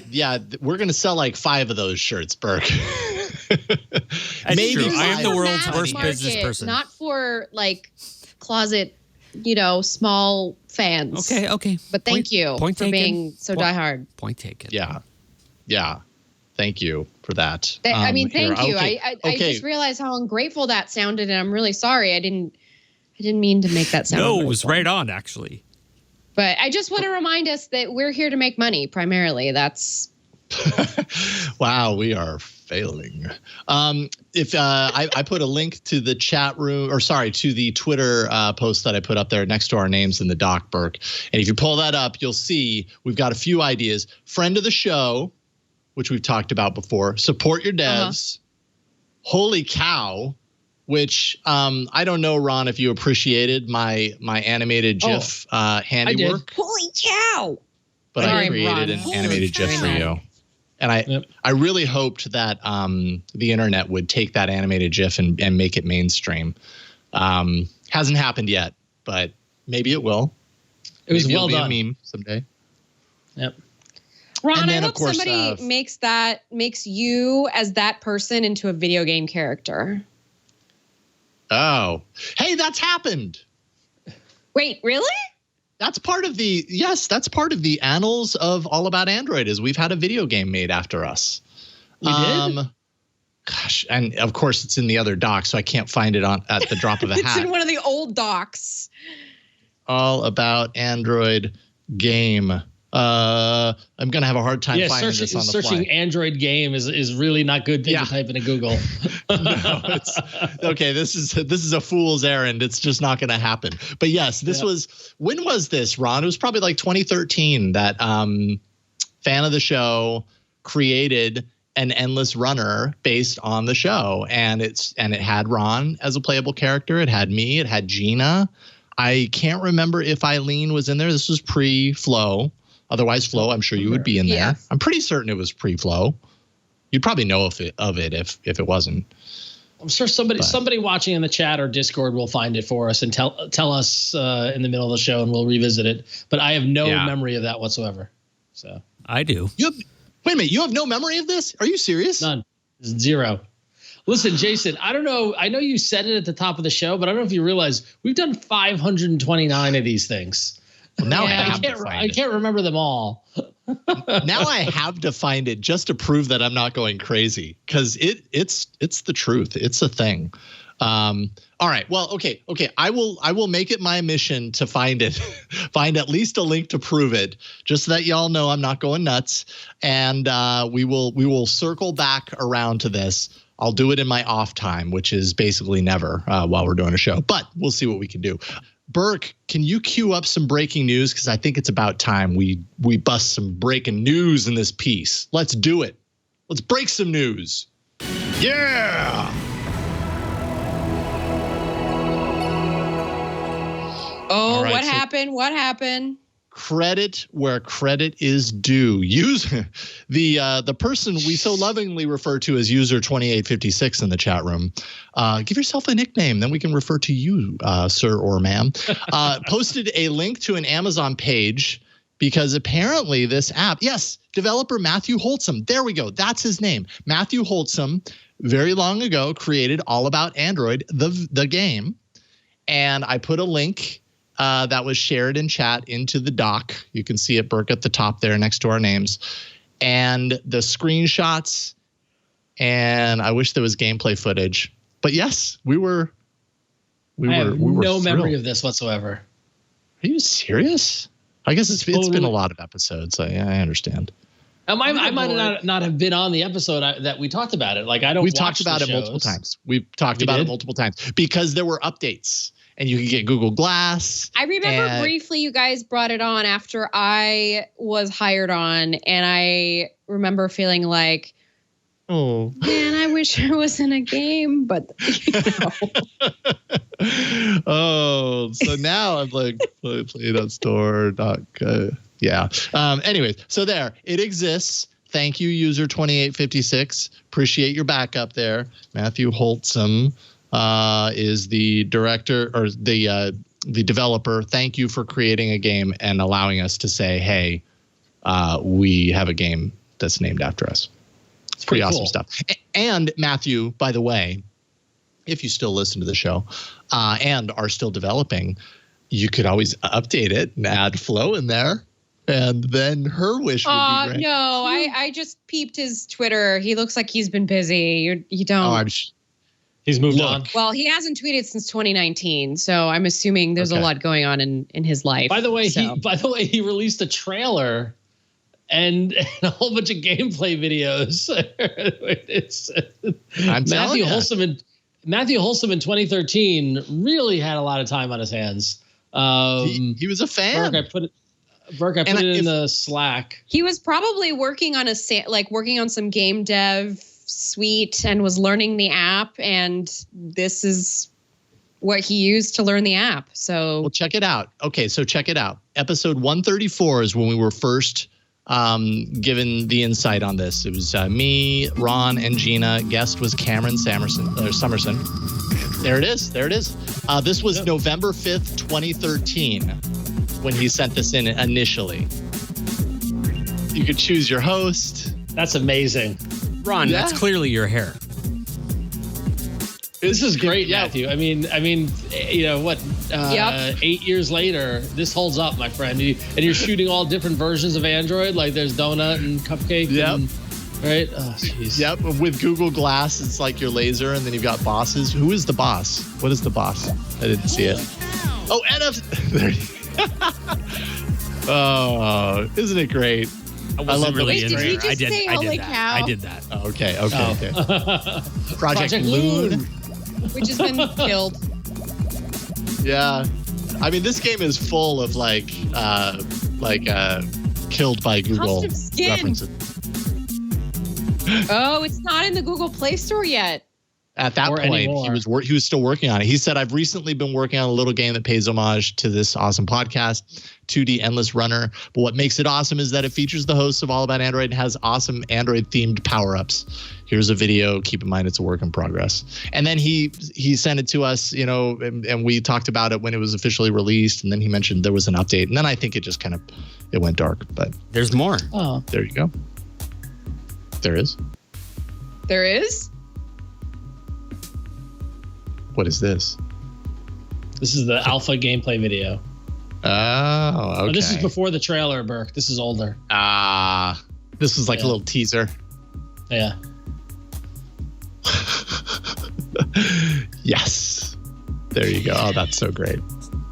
We're going to sell like 5 of those shirts, Burke. Maybe true. I am the world's worst business person. Not for like closet, small fans. Okay. But thank you for being so diehard. Point taken. Yeah. Thank you for that. Thank you. I just realized how ungrateful that sounded, and I'm really sorry. I didn't mean to make that sound. No, it was right on, actually. But I just want to remind us that we're here to make money primarily. That's wow, we are failing. If I put a link to the chat room, to the Twitter post that I put up there next to our names in the doc, Burke. And if you pull that up, you'll see we've got a few ideas. Friend of the show, which we've talked about before. Support your devs. Holy cow. Which I don't know, Ron, if you appreciated my animated GIF handiwork. Holy cow! But I created an animated GIF for you. And I really hoped that the internet would take that animated GIF and make it mainstream. Hasn't happened yet, but maybe it will. It was maybe well done. Be a meme someday. Yep. Ron, I hope somebody makes you as that person into a video game character. Oh, hey, that's happened. Wait, really? That's part of the annals of All About Android is we've had a video game made after us. You did? Gosh, and of course it's in the other doc, so I can't find it at the drop of a hat. It's in one of the old docs. All About Android game I'm gonna have a hard time finding this on the fly. Searching Android game is really not good thing to type into Google. No, it's okay. This is a fool's errand. It's just not gonna happen. But yes, this was, when was this, Ron? It was probably like 2013 that fan of the show created an endless runner based on the show, and it had Ron as a playable character. It had me. It had Gina. I can't remember if Eileen was in there. This was pre-Flow. Otherwise, Flow, I'm sure you would be in there. Yeah. I'm pretty certain it was pre-Flow. You'd probably know of it if it wasn't. I'm sure somebody watching in the chat or Discord will find it for us and tell us in the middle of the show, and we'll revisit it. But I have no memory of that whatsoever. So I do. Wait a minute. You have no memory of this? Are you serious? None. Zero. Listen, Jason, I don't know. I know you said it at the top of the show, but I don't know if you realize we've done 529 of these things. Well, now I can't remember them all. Now I have to find it just to prove that I'm not going crazy, because it's the truth. It's a thing. All right. Well, okay. I will make it my mission to find it, find at least a link to prove it, just so that y'all know I'm not going nuts. And we will circle back around to this. I'll do it in my off time, which is basically never while we're doing a show, but we'll see what we can do. Burke, can you cue up some breaking news? Because I think it's about time we bust some breaking news in this piece. Let's do it. Let's break some news. Yeah. Oh, right, What happened? Credit where credit is due. The person we so lovingly refer to as user 2856 in the chat room. Give yourself a nickname, then we can refer to you, sir or ma'am. Posted a link to an Amazon page because apparently this app, yes, developer Matthew Holtzum. There we go. That's his name. Matthew Holtzum, very long ago, created All About Android, the game. And I put a link that was shared in chat into the doc. You can see it, Burke, at the top there next to our names. And the screenshots, and I wish there was gameplay footage. But yes, we were no memory of this whatsoever. Are you serious? I guess it's been a lot of episodes. I understand. I might not have been on the episode that we talked about it. Like, I don't. We've talked about it multiple times. We've talked about it multiple times because there were updates. And you can get Google Glass. I remember briefly you guys brought it on after I was hired on. And I remember feeling like, oh, man, I wish I was in a game. But, oh, so now I'm like, play.store. Yeah. Anyways, so there. It exists. Thank you, user 2856. Appreciate your backup there. Matthew Holtzum is the director or the developer. Thank you for creating a game and allowing us to say, hey, we have a game that's named after us. It's pretty awesome stuff. And Matthew, by the way, if you still listen to the show and are still developing, you could always update it and add Flow in there. And then her wish would be great. No, I just peeped his Twitter. He looks like he's been busy. You don't. He's moved on. Well, he hasn't tweeted since 2019, so I'm assuming there's a lot going on in his life. By the way, he released a trailer and a whole bunch of gameplay videos. Matthew Holtzum in 2013 really had a lot of time on his hands. He was a fan. Burke, I put it in the Slack. He was probably working on some game dev suite and was learning the app, and this is what he used to learn the app. So well, check it out. Okay, so check it out. Episode 134 is when we were first given the insight on this. It was me, Ron, and Gina. Guest was Cameron Summerson. There it is. This was November 5th, 2013, when he sent this in initially. You could choose your host. That's amazing. Ron, that's clearly your hair. This is great, Matthew. I mean, you know what? 8 years later, this holds up, my friend. And you're shooting all different versions of Android, like there's Donut and Cupcake. Yep. Right? Oh, jeez. Yep. With Google Glass, it's like your laser, and then you've got bosses. Who is the boss? What is the boss? I didn't see it. Oh, NF. There Oh, isn't it great? I love really into it. I did that. I did that. Oh, okay. Project Loon, which has been killed. Yeah, I mean, this game is full of killed by Google references. Oh, it's not in the Google Play Store yet. At that point, anymore. He was still working on it. He said, "I've recently been working on a little game that pays homage to this awesome podcast, 2D Endless Runner. But what makes it awesome is that it features the hosts of All About Android and has awesome Android-themed power-ups. Here's a video. Keep in mind it's a work in progress." And then he sent it to us, and we talked about it when it was officially released. And then he mentioned there was an update. And then I think it just it went dark. But there's more. Oh, there you go. There is. There is? What is this? This is the alpha gameplay video. Oh, okay. This is before the trailer, Burke. This is older. This was like a little teaser. Yeah. Yes. There you go. Oh, that's so great.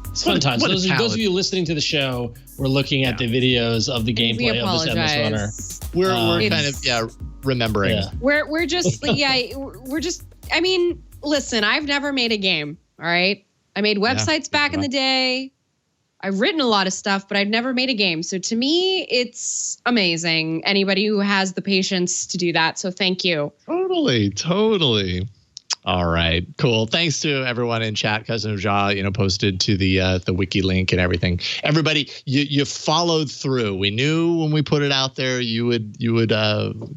It's fun times. Those of you listening to the show, we're looking at the videos of the gameplay of this Endless Runner. We're kind of remembering. Yeah. We're just I mean, listen, I've never made a game, all right? I made websites back in the day. I've written a lot of stuff, but I've never made a game. So to me, it's amazing. Anybody who has the patience to do that. So thank you. Totally. All right, cool. Thanks to everyone in chat. Cousin of Ja, posted to the wiki link and everything. Everybody, you followed through. We knew when we put it out there, you would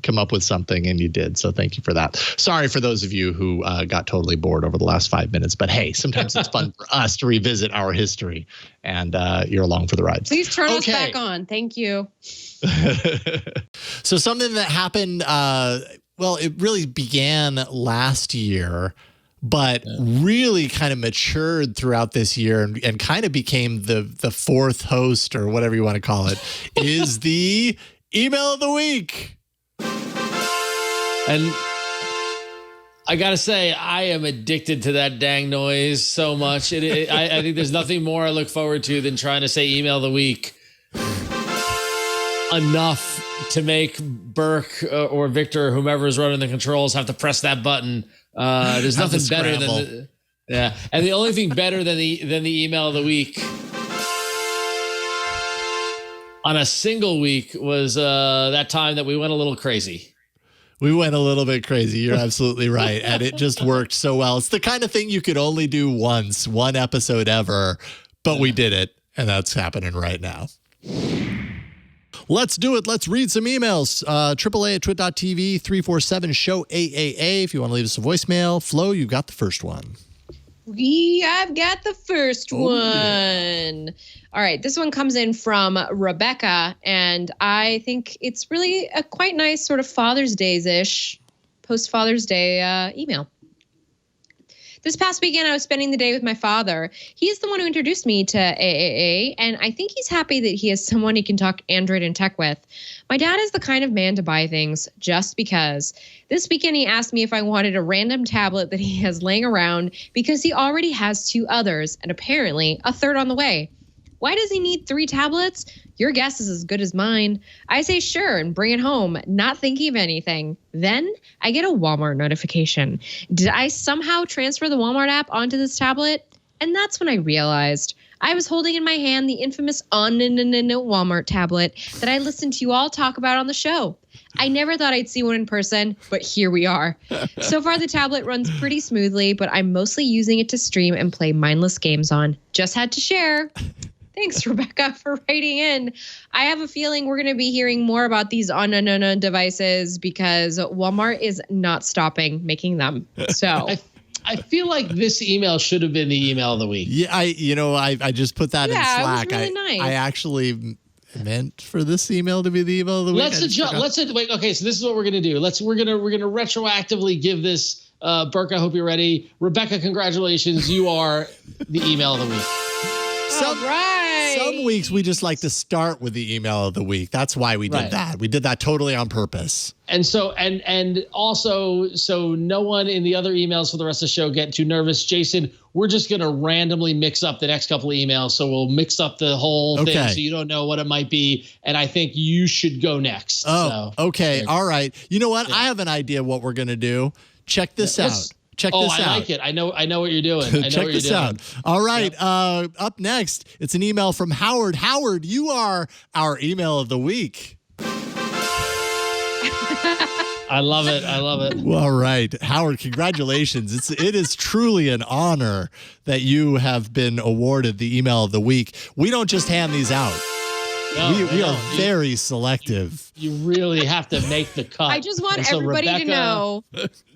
come up with something, and you did. So thank you for that. Sorry for those of you who got totally bored over the last 5 minutes, but hey, sometimes it's fun for us to revisit our history, and you're along for the ride. Please turn us back on. Thank you. So something that happened. Well, it really began last year, but really kind of matured throughout this year and kind of became the fourth host, or whatever you want to call it, is the email of the week. And I got to say, I am addicted to that dang noise so much. I think there's nothing more I look forward to than trying to say email of the week enough to make Burke or Victor, or whomever is running the controls, have to press that button. There's nothing better than and the only thing better than the email of the week on a single week was that time that we went a little crazy. We went a little bit crazy. You're absolutely right. And it just worked so well. It's the kind of thing you could only do once, one episode ever, but we did it. And that's happening right now. Let's do it. Let's read some emails. AAA at twit.tv, 347-SHOW AAA. If you want to leave us a voicemail. Flo, you got the first one. I've got the first one. Yeah. All right. This one comes in from Rebecca, and I think it's really a quite nice sort of Father's Day-ish, post-Father's Day email. This past weekend, I was spending the day with my father. He's the one who introduced me to AAA, and I think he's happy that he has someone he can talk Android and tech with. My dad is the kind of man to buy things just because. This weekend, he asked me if I wanted a random tablet that he has laying around because he already has 2 others, and apparently a third on the way. Why does he need 3 tablets? Your guess is as good as mine. I say sure and bring it home, not thinking of anything. Then I get a Walmart notification. Did I somehow transfer the Walmart app onto this tablet? And that's when I realized I was holding in my hand the infamous Walmart tablet that I listened to you all talk about on the show. I never thought I'd see one in person, but here we are. So far, the tablet runs pretty smoothly, but I'm mostly using it to stream and play mindless games on. Just had to share. Thanks, Rebecca, for writing in. I have a feeling we're going to be hearing more about these on devices because Walmart is not stopping making them. So I feel like this email should have been the email of the week. Yeah, I just put that in Slack. It was really nice. I actually meant for this email to be the email of the week. Wait. Okay, so this is what we're going to do. We're going to retroactively give this. Burke, I hope you're ready. Rebecca, congratulations. You are the email of the week. Some weeks we just like to start with the email of the week. That's why we did that. We did that totally on purpose. And so, and also, so no one in the other emails for the rest of the show get too nervous. Jason, we're just going to randomly mix up the next couple of emails. So we'll mix up the whole thing so you don't know what it might be. And I think you should go next. Oh, so, okay. All right. You know what? Yeah. I have an idea what we're going to do. Check this out. Check this out. I like it. I know what you're doing. I know Check what this you're doing. out. All right. Yep. Up next, it's an email from Howard. Howard, you are our email of the week. I love it. I love it. All right. Howard, congratulations. It is truly an honor that you have been awarded the email of the week. We don't just hand these out. No, we are very selective. You really have to make the cut. I just want everybody to know.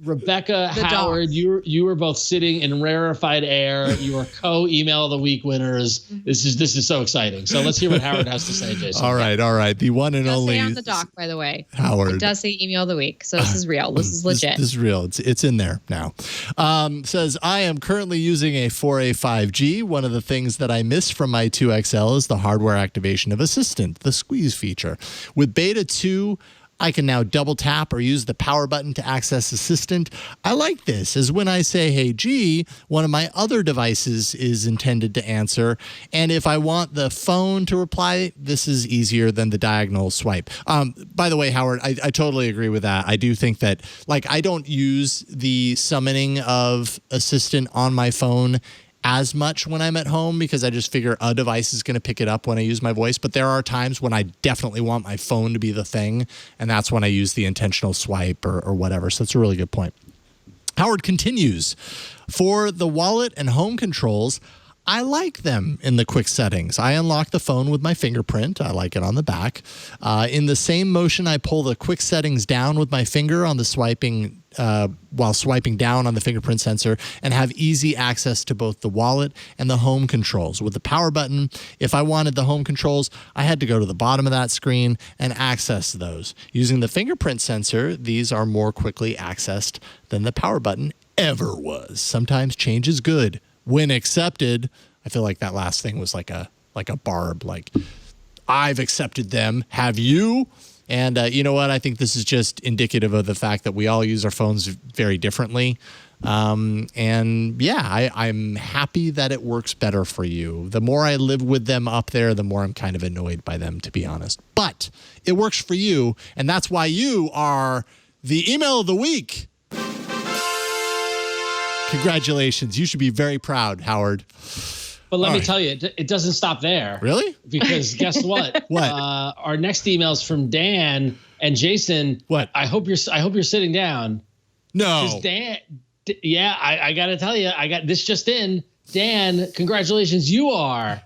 Rebecca, Howard, you were both sitting in rarefied air. You are co-email of the week winners. This is so exciting. So let's hear what Howard has to say, Jason. All right. The one and only. It does say on the doc, by the way. Howard. It does say email of the week. So this is real. This is legit. This is real. It's in there now. Says, I am currently using a 4A 5G. One of the things that I miss from my 2XL is the hardware activation of Assistant, the squeeze feature. With Beta 2, I can now double tap or use the power button to access Assistant. I like this, as when I say, hey, G, one of my other devices is intended to answer. And if I want the phone to reply, this is easier than the diagonal swipe. By the way, Howard, I totally agree with that. I do think that, I don't use the summoning of Assistant on my phone as much when I'm at home because I just figure a device is going to pick it up when I use my voice. But there are times when I definitely want my phone to be the thing, and that's when I use the intentional swipe or whatever. So that's a really good point. Howard continues, for the wallet and home controls, I like them in the quick settings. I unlock the phone with my fingerprint. I like it on the back. In the same motion, I pull the quick settings down with my finger on the swiping while swiping down on the fingerprint sensor and have easy access to both the wallet and the home controls. With the power button, if I wanted the home controls, I had to go to the bottom of that screen and access those. Using the fingerprint sensor, these are more quickly accessed than the power button ever was. Sometimes change is good when accepted. I feel like that last thing was like a barb, like, I've accepted them. Have you? And you know what? I think this is just indicative of the fact that we all use our phones very differently. And yeah, I'm happy that it works better for you. The more I live with them up there, the more I'm kind of annoyed by them, to be honest. But it works for you, and that's why you are the email of the week. Congratulations. You should be very proud, Howard. But let me tell you, it doesn't stop there. Really? Because guess what? What? Our next email is from Dan and Jason. What? I hope you're sitting down. No. Dan, I got to tell you, I got this just in. Dan, congratulations. You are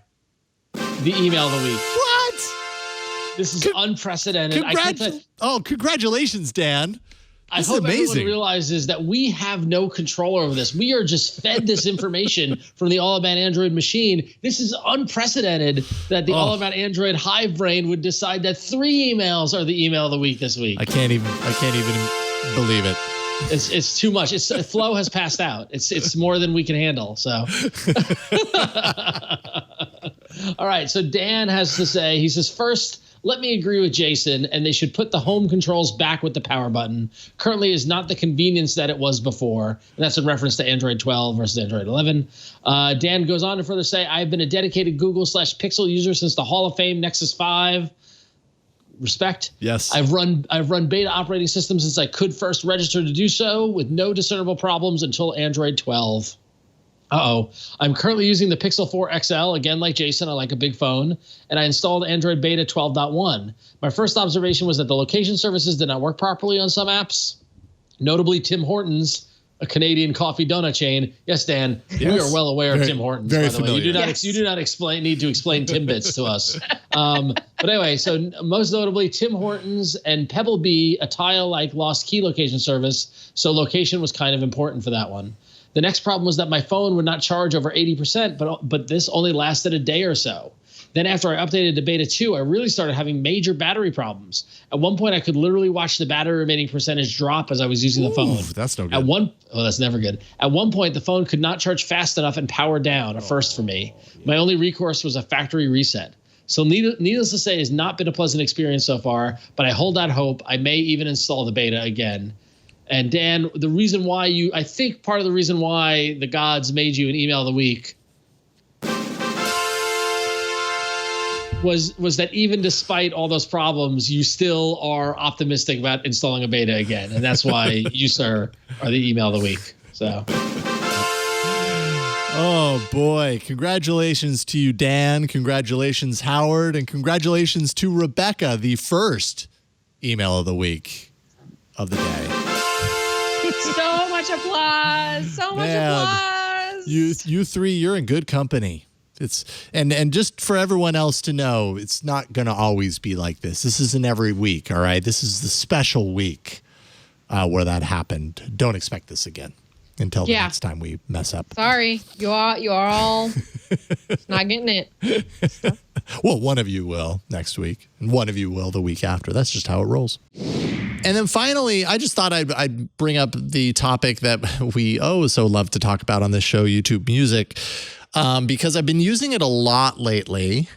the email of the week. What? This is unprecedented. Congratulations, Dan. I hope everyone realizes that we have no control over this. We are just fed this information from the All About Android machine. This is unprecedented that the All About Android hive brain would decide that 3 emails are the email of the week this week. I can't even believe it. It's too much. Flow has passed out. It's more than we can handle. So, all right. So Dan has to say, he says, first, let me agree with Jason, and they should put the home controls back with the power button. Currently is not the convenience that it was before. And that's in reference to Android 12 versus Android 11. Dan goes on to further say, I've been a dedicated Google/Pixel user since the Hall of Fame Nexus 5. Respect. Yes. I've run beta operating systems since I could first register to do so with no discernible problems until Android 12. I'm currently using the Pixel 4 XL. Again, like Jason, I like a big phone. And I installed Android Beta 12.1. My first observation was that the location services did not work properly on some apps. Notably, Tim Hortons, a Canadian coffee donut chain. Yes, Dan, we are well aware of Tim Hortons. Very by the familiar. way. You do not need to explain Timbits to us. But anyway, so most notably, Tim Hortons and Pebble Bee, a tile-like lost key location service. So location was kind of important for that one. The next problem was that my phone would not charge over 80%, but this only lasted a day or so. Then after I updated to beta 2, I really started having major battery problems. At one point, I could literally watch the battery remaining percentage drop as I was using the phone. That's no good. That's never good. At one point, the phone could not charge fast enough and power down, a first for me. My only recourse was a factory reset. So needless to say, it's not been a pleasant experience so far, but I hold out hope. I may even install the beta again. And Dan, I think part of the reason why the gods made you an email of the week was that even despite all those problems, you still are optimistic about installing a beta again. And that's why you, sir, are the email of the week. So. Oh, boy. Congratulations to you, Dan. Congratulations, Howard. And congratulations to Rebecca, the first email of the week of the day. So much applause. So much applause. You three, you're in good company. And just for everyone else to know, it's not going to always be like this. This isn't every week, all right? This is the special week where that happened. Don't expect this again until the next time we mess up. Sorry, you are all not getting it. Well, one of you will next week, and one of you will the week after. That's just how it rolls. And then finally, I just thought I'd bring up the topic that we so love to talk about on this show, YouTube Music. Because I've been using it a lot lately,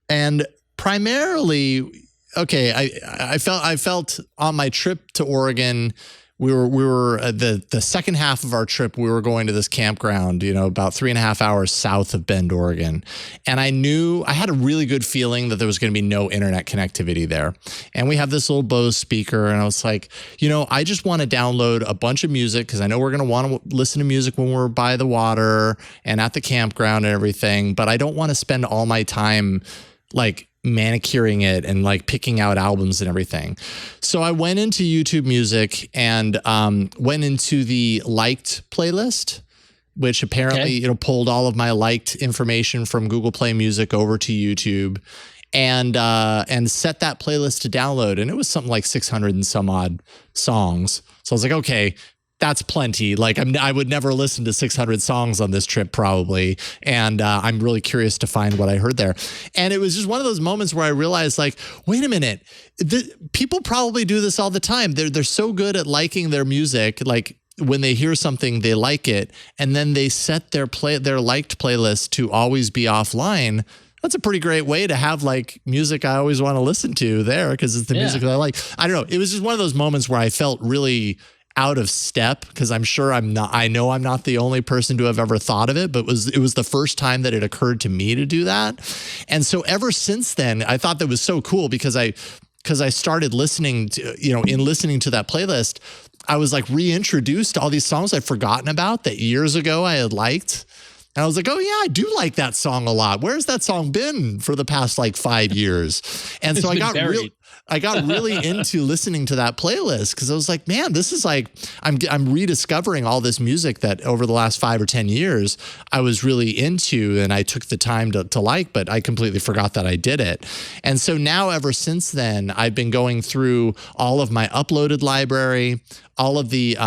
and primarily, I felt on my trip to Oregon, we were the second half of our trip, we were going to this campground, about 3.5 hours south of Bend, Oregon. And I had a really good feeling that there was going to be no internet connectivity there. And we have this little Bose speaker, and I was like, I just want to download a bunch of music because I know we're going to want to listen to music when we're by the water and at the campground and everything. But I don't want to spend all my time manicuring it and picking out albums and everything. So I went into YouTube Music and went into the liked playlist, which apparently pulled all of my liked information from Google Play Music over to YouTube, and set that playlist to download. And it was something like 600 and some odd songs. So I was like, okay, that's plenty. I would never listen to 600 songs on this trip probably. And I'm really curious to find what I heard there. And it was just one of those moments where I realized wait a minute, people probably do this all the time. They're so good at liking their music. When they hear something, they like it. And then they set their liked playlist to always be offline. That's a pretty great way to have music I always want to listen to there because it's the music that I like. I don't know. It was just one of those moments where I felt really out of step because I know I'm not the only person to have ever thought of it, but it was the first time that it occurred to me to do that. And so ever since then, I thought that was so cool because I started listening to, in listening to that playlist, I was reintroduced to all these songs I'd forgotten about that years ago I had liked. And I was like, oh, yeah, I do like that song a lot. Where's that song been for the past 5 years? And so I got really into listening to that playlist because I was like, man, this is I'm rediscovering all this music that over the last 5 or 10 years I was really into and I took the time to like, but I completely forgot that I did it. And so now ever since then, I've been going through all of my uploaded library, all of the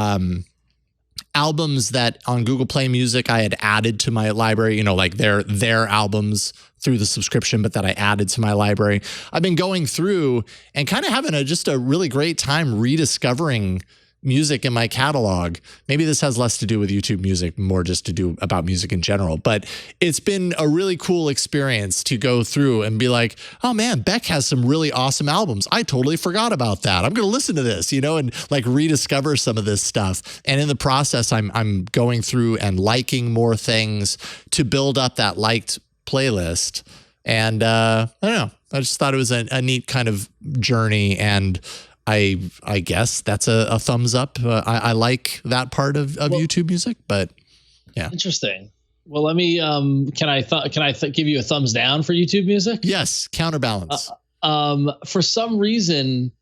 albums that on Google Play Music I had added to my library, their albums through the subscription, but that I added to my library. I've been going through and kind of having just a really great time rediscovering music in my catalog. Maybe this has less to do with YouTube Music, more just to do about music in general. But it's been a really cool experience to go through and be like, oh man, Beck has some really awesome albums. I totally forgot about that. I'm going to listen to this, and rediscover some of this stuff. And in the process, I'm going through and liking more things to build up that liked playlist. And I don't know. I just thought it was a neat kind of journey, and I guess that's a thumbs up. I like that part of YouTube Music, but yeah. Interesting. Well, let me. Can I give you a thumbs down for YouTube Music? Yes, counterbalance. For some reason,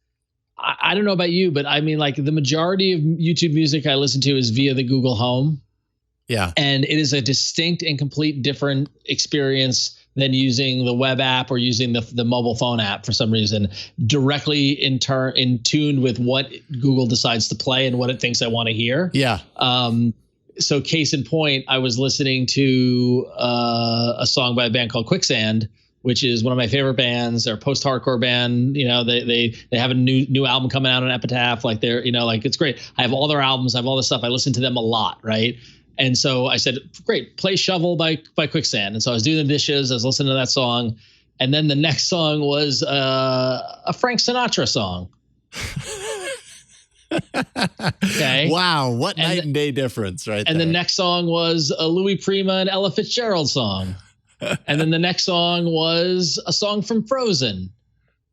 I don't know about you, but I mean, the majority of YouTube Music I listen to is via the Google Home. Yeah, and it is a distinct and complete different experience than using the web app or using the mobile phone app for some reason, directly in tune with what Google decides to play and what it thinks I want to hear. Yeah. So case in point, I was listening to a song by a band called Quicksand which is one of my favorite bands. They're a post-hardcore band. You know, they have a new album coming out on Epitaph. Like they're, you know, like it's great. I have all their albums. I have all this stuff. I listen to them a lot, right? And so I said, great, play Shovel by Quicksand. And so I was doing the dishes. I was listening to that song. And then the next song was a Frank Sinatra song. Okay. Wow, what night and day difference, right? And the next song was a Louis Prima and Ella Fitzgerald song. And then the next song was a song from Frozen.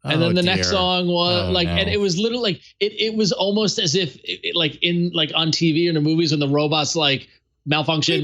And then the next song was and it was literally like it was almost as if like on TV or in the movies when the robots like malfunction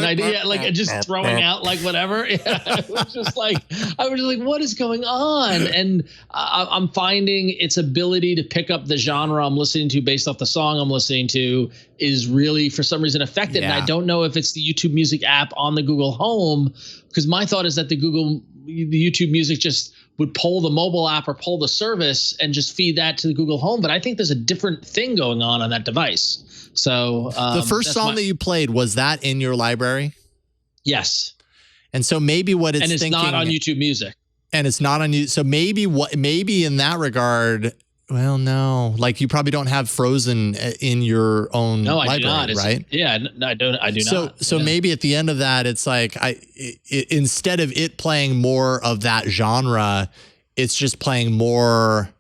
idea, like just throwing out like whatever. Yeah, it was just like I was just like, what is going on? And I'm finding its ability to pick up the genre I'm listening to based off the song I'm listening to is really for some reason affected. Yeah. And I don't know if it's the YouTube Music app on the Google Home, because my thought is that the YouTube Music just would pull the mobile app or pull the service and just feed that to the Google Home. But I think there's a different thing going on that device. So the first song that you played, was that in your library? Yes. And so maybe what it's thinking, not on YouTube Music. And it's not on you. So maybe in that regard, well, no, like you probably don't have Frozen in your own library, right? Yeah, no, I don't. I do not. So maybe at the end of that, it's like instead of it playing more of that genre, it's just playing more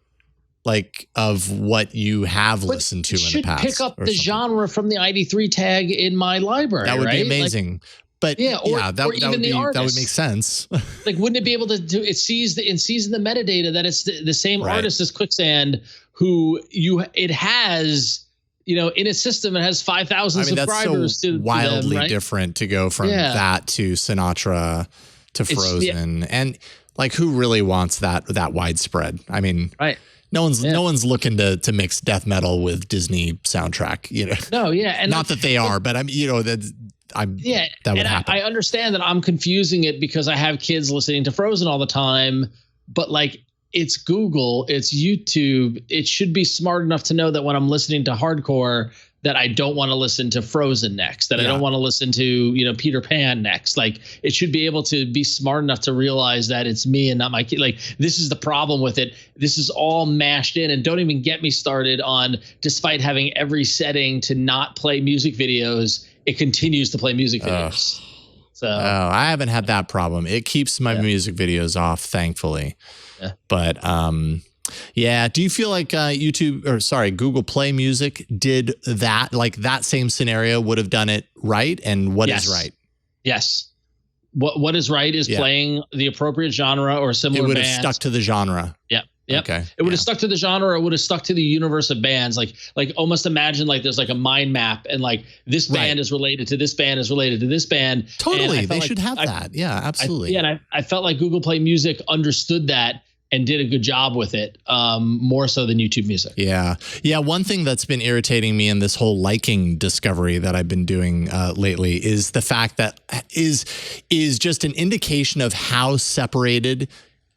like of what you have listened to in the past. Pick up the genre from the ID3 tag in my library. That would be amazing. But that would make sense. Like, wouldn't it be able to do? It sees in the metadata that it's the same artist as Quicksand, who it has, you know, in its system. It has 5,000 subscribers. That's so wildly different to go from that to Sinatra to Frozen, and like who really wants that widespread? I mean, right. No one's looking to mix death metal with Disney soundtrack, you know. No, yeah, and not that they are, but I'm, you know, that would happen. I understand that I'm confusing it because I have kids listening to Frozen all the time, but like it's Google, it's YouTube. It should be smart enough to know that when I'm listening to hardcore, that I don't want to listen to Frozen next, that I don't want to listen to, you know, Peter Pan next. Like it should be able to be smart enough to realize that it's me and not my kid. Like this is the problem with it. This is all mashed in, and don't even get me started on, despite having every setting to not play music videos, it continues to play music videos. So I haven't had that problem. It keeps my music videos off, thankfully. Yeah. But do you feel like Google Play Music did that, like that same scenario would have done it right? And what is right? Yes. What is right is playing the appropriate genre or similar. It would have stuck to the genre. Yeah. Yep. Okay. It would have stuck to the genre. It would have stuck to the universe of bands. Like almost imagine like there's like a mind map, and like this band is related to this band is related to this band. Totally. They should have that. Yeah, absolutely. And I felt like Google Play Music understood that and did a good job with it, more so than YouTube Music. Yeah. Yeah. One thing that's been irritating me in this whole liking discovery that I've been doing lately is the fact that is just an indication of how separated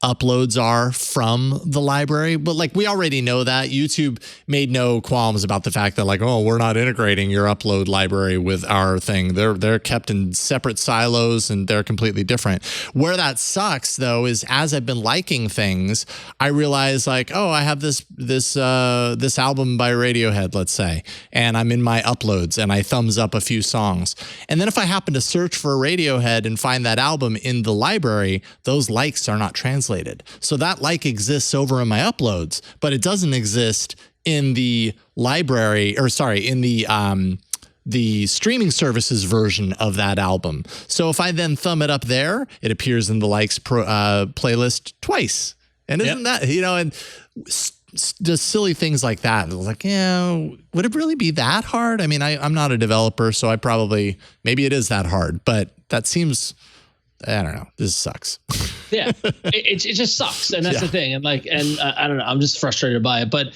uploads are from the library. But like we already know that. YouTube made no qualms about the fact that like, oh, we're not integrating your upload library with our thing. They're kept in separate silos and they're completely different. Where that sucks though is as I've been liking things, I realize like, oh, I have this album by Radiohead, let's say, and I'm in my uploads and I thumbs up a few songs. And then if I happen to search for Radiohead and find that album in the library, those likes are not translated. So that like exists over in my uploads, but it doesn't exist in the library, or sorry, in the streaming services version of that album. So if I then thumb it up there, it appears in the likes playlist twice. And isn't that, you know, and just silly things like that. Like, would it really be that hard? I mean, I'm not a developer, so maybe it is that hard, but that seems, I don't know. This sucks. Yeah, it just sucks, and that's the thing. And like, I don't know. I'm just frustrated by it. But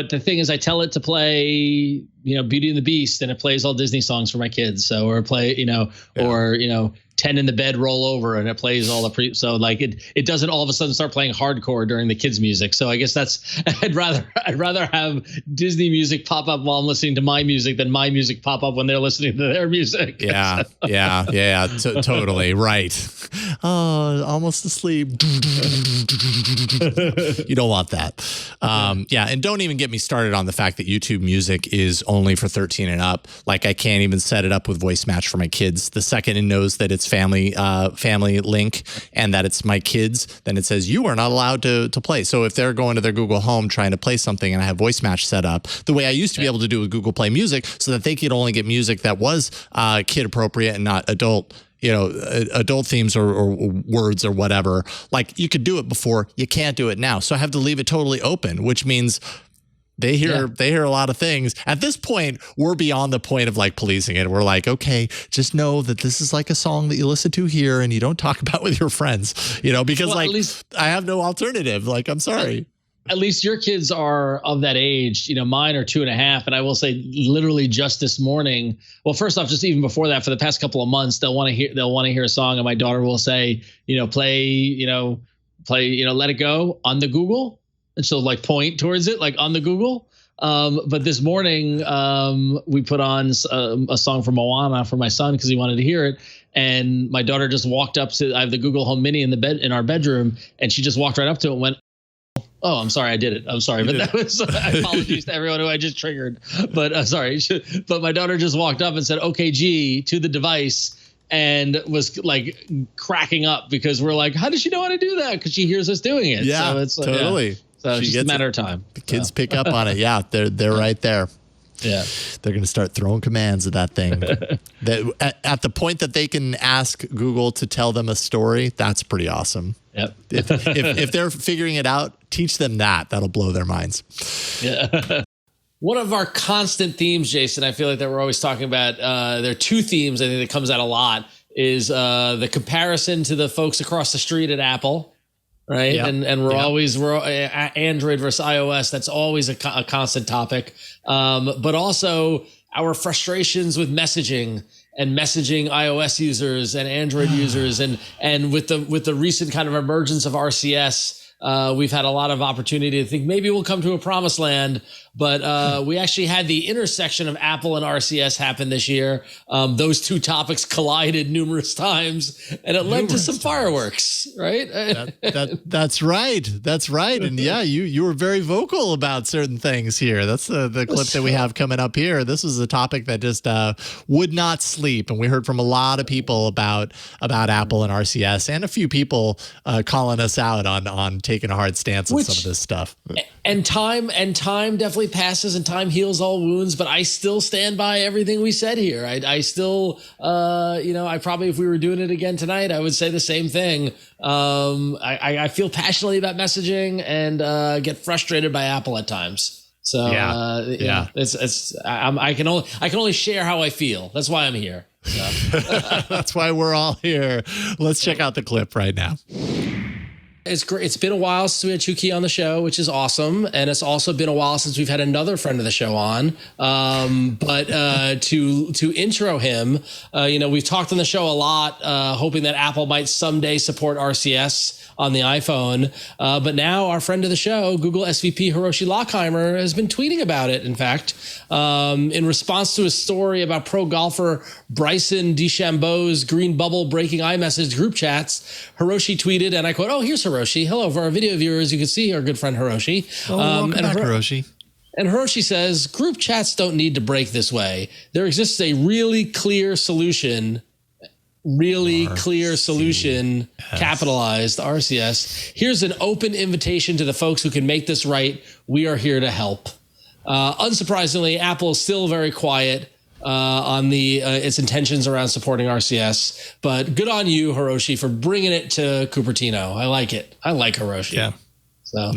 the thing is, I tell it to play, you know, Beauty and the Beast, and it plays all Disney songs for my kids. So or play, you know, or you know, 10 in the Bed, Roll Over, and it plays all the so like it doesn't all of a sudden start playing hardcore during the kids' music. So I guess I'd rather have Disney music pop up while I'm listening to my music than my music pop up when they're listening to their music. Yeah, totally right. oh, almost asleep. You don't want that. Yeah. And don't even get me started on the fact that YouTube Music is only for 13 and up. Like I can't even set it up with voice match for my kids. The second it knows that it's family link and that it's my kids, then it says you are not allowed to play. So if they're going to their Google Home trying to play something and I have voice match set up the way I used to be able to do with Google Play Music so that they could only get music that was kid appropriate and not adult, adult themes or words or whatever. Like you could do it before, you can't do it now. So I have to leave it totally open, which means they hear a lot of things. At this point, we're beyond the point of like policing it. We're like, okay, just know that this is like a song that you listen to here and you don't talk about with your friends, because at least I have no alternative. Like, I'm sorry. At least your kids are of that age. Mine are 2.5. And I will say literally just this morning, well, first off, just even before that, for the past couple of months, they'll want to hear a song. And my daughter will say, play, Let It Go on the Google. And she'll like point towards it, like on the Google. But this morning we put on a song from Moana for my son because he wanted to hear it. And my daughter just walked up to, I have the Google Home Mini in our bedroom. And she just walked right up to it and went, oh, I'm sorry, I did it. I'm sorry, but that was, I apologize to everyone who I just triggered. But sorry. But my daughter just walked up and said, okay, G, to the device. And was like cracking up because we're like, how does she know how to do that? Because she hears us doing it. Yeah, so it's totally. Yeah. So it's just a matter of time. The kids pick up on it. Yeah, they're right there. Yeah, they're going to start throwing commands at that thing. That at the point that they can ask Google to tell them a story, that's pretty awesome. Yep. If they're figuring it out, teach them that. That'll blow their minds. Yeah. One of our constant themes, Jason, I feel like that we're always talking about, there are two themes I think that comes out a lot, is the comparison to the folks across the street at Apple, right? Yep. And we're always Android versus iOS. That's always a constant topic. But also our frustrations with messaging and messaging iOS users and Android users, and with the recent kind of emergence of RCS. We've had a lot of opportunity to think maybe we'll come to a promised land, but we actually had the intersection of Apple and RCS happen this year. Those two topics collided numerous times, and it led to some fireworks, right? That's right. That's right. And yeah, you were very vocal about certain things here. That's the clip that we have coming up here. This was a topic that just would not sleep, and we heard from a lot of people about Apple and RCS, and a few people calling us out on taking a hard stance on some of this stuff. And time definitely passes, and time heals all wounds, but I still stand by everything we said here. I still, I probably, if we were doing it again tonight, I would say the same thing. I feel passionately about messaging and get frustrated by Apple at times. So I can only share how I feel. That's why I'm here. So. That's why we're all here. Let's check out the clip right now. It's great. It's been a while since we had Chuki on the show, which is awesome. And it's also been a while since we've had another friend of the show on. But to intro him, we've talked on the show a lot, hoping that Apple might someday support RCS on the iPhone. But now our friend of the show, Google SVP Hiroshi Lockheimer, has been tweeting about it, in fact, in response to a story about pro golfer Bryson DeChambeau's green bubble breaking iMessage group chats. Hiroshi tweeted, and I quote, "Oh, here's Hiroshi. Hello, for our video viewers, you can see our good friend Hiroshi." Welcome back, Hiroshi. And Hiroshi says, "Group chats don't need to break this way. There exists a really clear solution." Capitalized RCS. Here's an open invitation to the folks who can make this right. We are here to help. Unsurprisingly, Apple is still very quiet on its intentions around supporting RCS. But good on you, Hiroshi, for bringing it to Cupertino. I like it. I like Hiroshi. Yeah. So,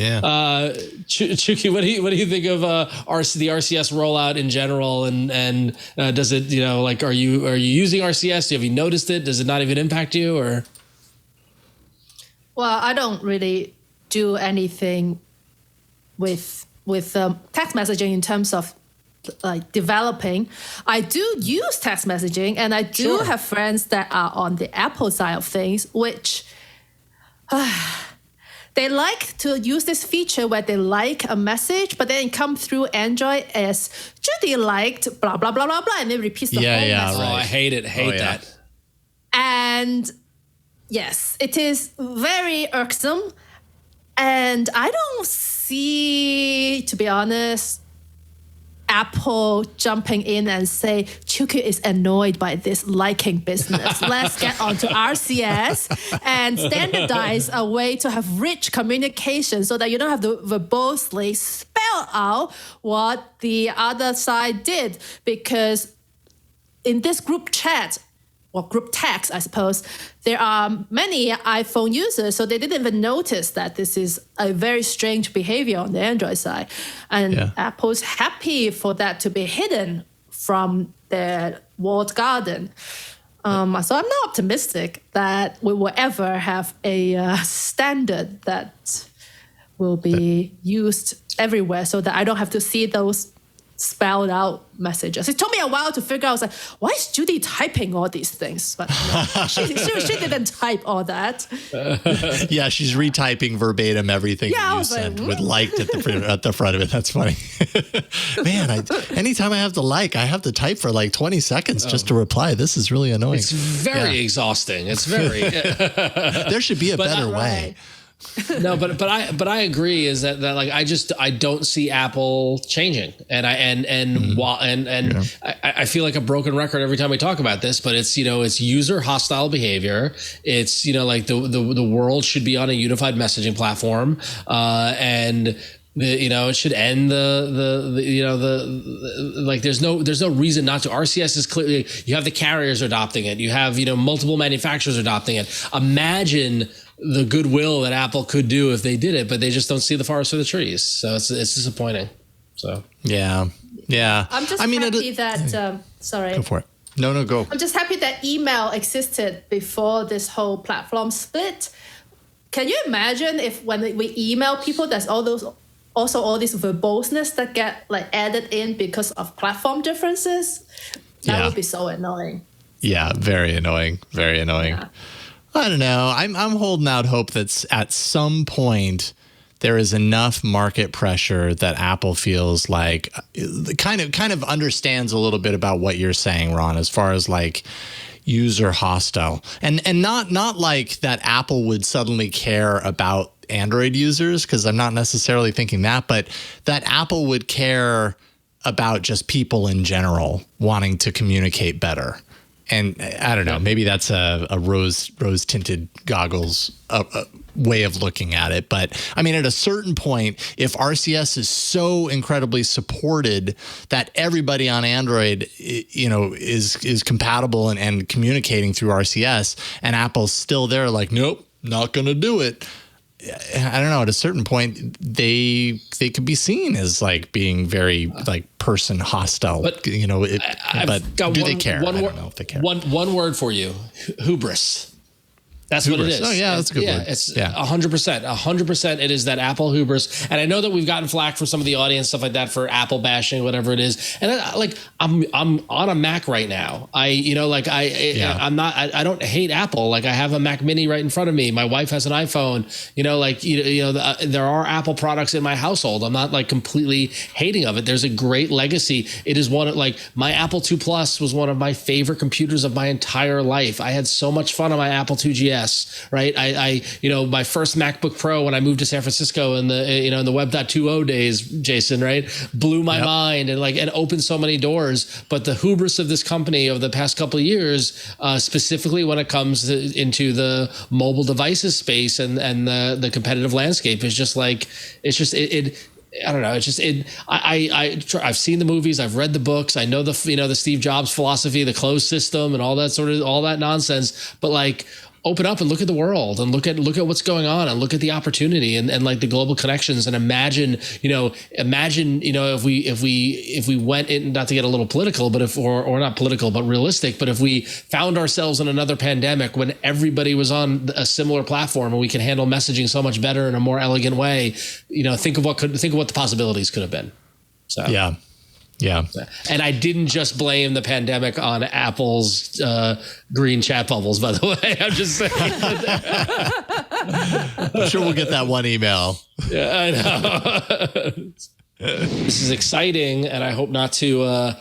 Chuki, what do you think of the RCS rollout in general, and does it, are you using RCS? Have you noticed it? Does it not even impact you, or? Well, I don't really do anything with text messaging in terms of like developing. I do use text messaging, and I do have friends that are on the Apple side of things, which. They like to use this feature where they like a message, but then it come through Android as Judy liked blah, blah, blah, blah, blah, and then repeats the whole message. Right. Oh, I hate it. Hate that. And Yes, it is very irksome. And I don't see, to be honest, Apple jumping in and say, Chuku is annoyed by this liking business. Let's get onto RCS and standardize a way to have rich communication so that you don't have to verbosely spell out what the other side did. Because in this group chat, or group text, I suppose, there are many iPhone users, so they didn't even notice that this is a very strange behavior on the Android side. And Apple's happy for that to be hidden from their walled garden. So I'm not optimistic that we will ever have a standard that will be used everywhere so that I don't have to see those spelled out messages. It took me a while to figure out. I was like, why is Judy typing all these things? But no, she didn't type all that. Yeah, she's retyping verbatim everything you sent with liked at the front of it. That's funny. Man, anytime I have to I have to type for like 20 seconds just to reply. This is really annoying. It's very exhausting. It's very. There should be a better way. No, but I agree is that like I don't see Apple changing, and I feel like a broken record every time we talk about this, but it's it's user hostile behavior. It's like the world should be on a unified messaging platform, and it should end like there's no reason not to. RCS is clearly, you have the carriers adopting it, you have multiple manufacturers adopting it. Imagine the goodwill that Apple could do if they did it, but they just don't see the forest for the trees. So it's disappointing. So yeah. I'm just happy that sorry. Go for it. No, go. I'm just happy that email existed before this whole platform split. Can you imagine if when we email people, there's all this verboseness that get like added in because of platform differences? That would be so annoying. Yeah, very annoying. Very annoying. Yeah. I don't know. I'm holding out hope that at some point there is enough market pressure that Apple feels like kind of understands a little bit about what you're saying, Ron, as far as like user hostile and not like that Apple would suddenly care about Android users, because I'm not necessarily thinking that, but that Apple would care about just people in general wanting to communicate better. And I don't know, maybe that's a rose tinted goggles way of looking at it. But I mean, at a certain point, if RCS is so incredibly supported that everybody on Android, is compatible and communicating through RCS, and Apple's still there, like, nope, not going to do it. I don't know. At a certain point, they could be seen as like being very like person hostile. But do they care? I don't know if they care. One word for you: hubris. That's hubris. What it is. Oh yeah, that's a good word. It's 100%. It is that Apple hubris. And I know that we've gotten flack from some of the audience, stuff like that, for Apple bashing, whatever it is. And I'm on a Mac right now. I don't hate Apple. Like I have a Mac Mini right in front of me. My wife has an iPhone. There are Apple products in my household. I'm not like completely hating of it. There's a great legacy. It is my Apple II Plus was one of my favorite computers of my entire life. I had so much fun on my Apple II GS. Right. I my first MacBook Pro when I moved to San Francisco in the Web 2.0 days, Jason, right, blew my mind and opened so many doors. But the hubris of this company over the past couple of years, specifically when it comes into the mobile devices space and the competitive landscape, is just like, it's just it. I don't know. It's just I've seen the movies. I've read the books. I know the Steve Jobs philosophy, the closed system, and all that nonsense. But like, open up and look at the world and look at what's going on and look at the opportunity and like the global connections, and imagine if we went in, not to get a little political, but or not political, but realistic, but if we found ourselves in another pandemic when everybody was on a similar platform and we can handle messaging so much better in a more elegant way, think of what the possibilities could have been. So Yeah. And I didn't just blame the pandemic on Apple's green chat bubbles, by the way. I'm just saying. I'm sure we'll get that one email. Yeah, I know. This is exciting, and I hope not to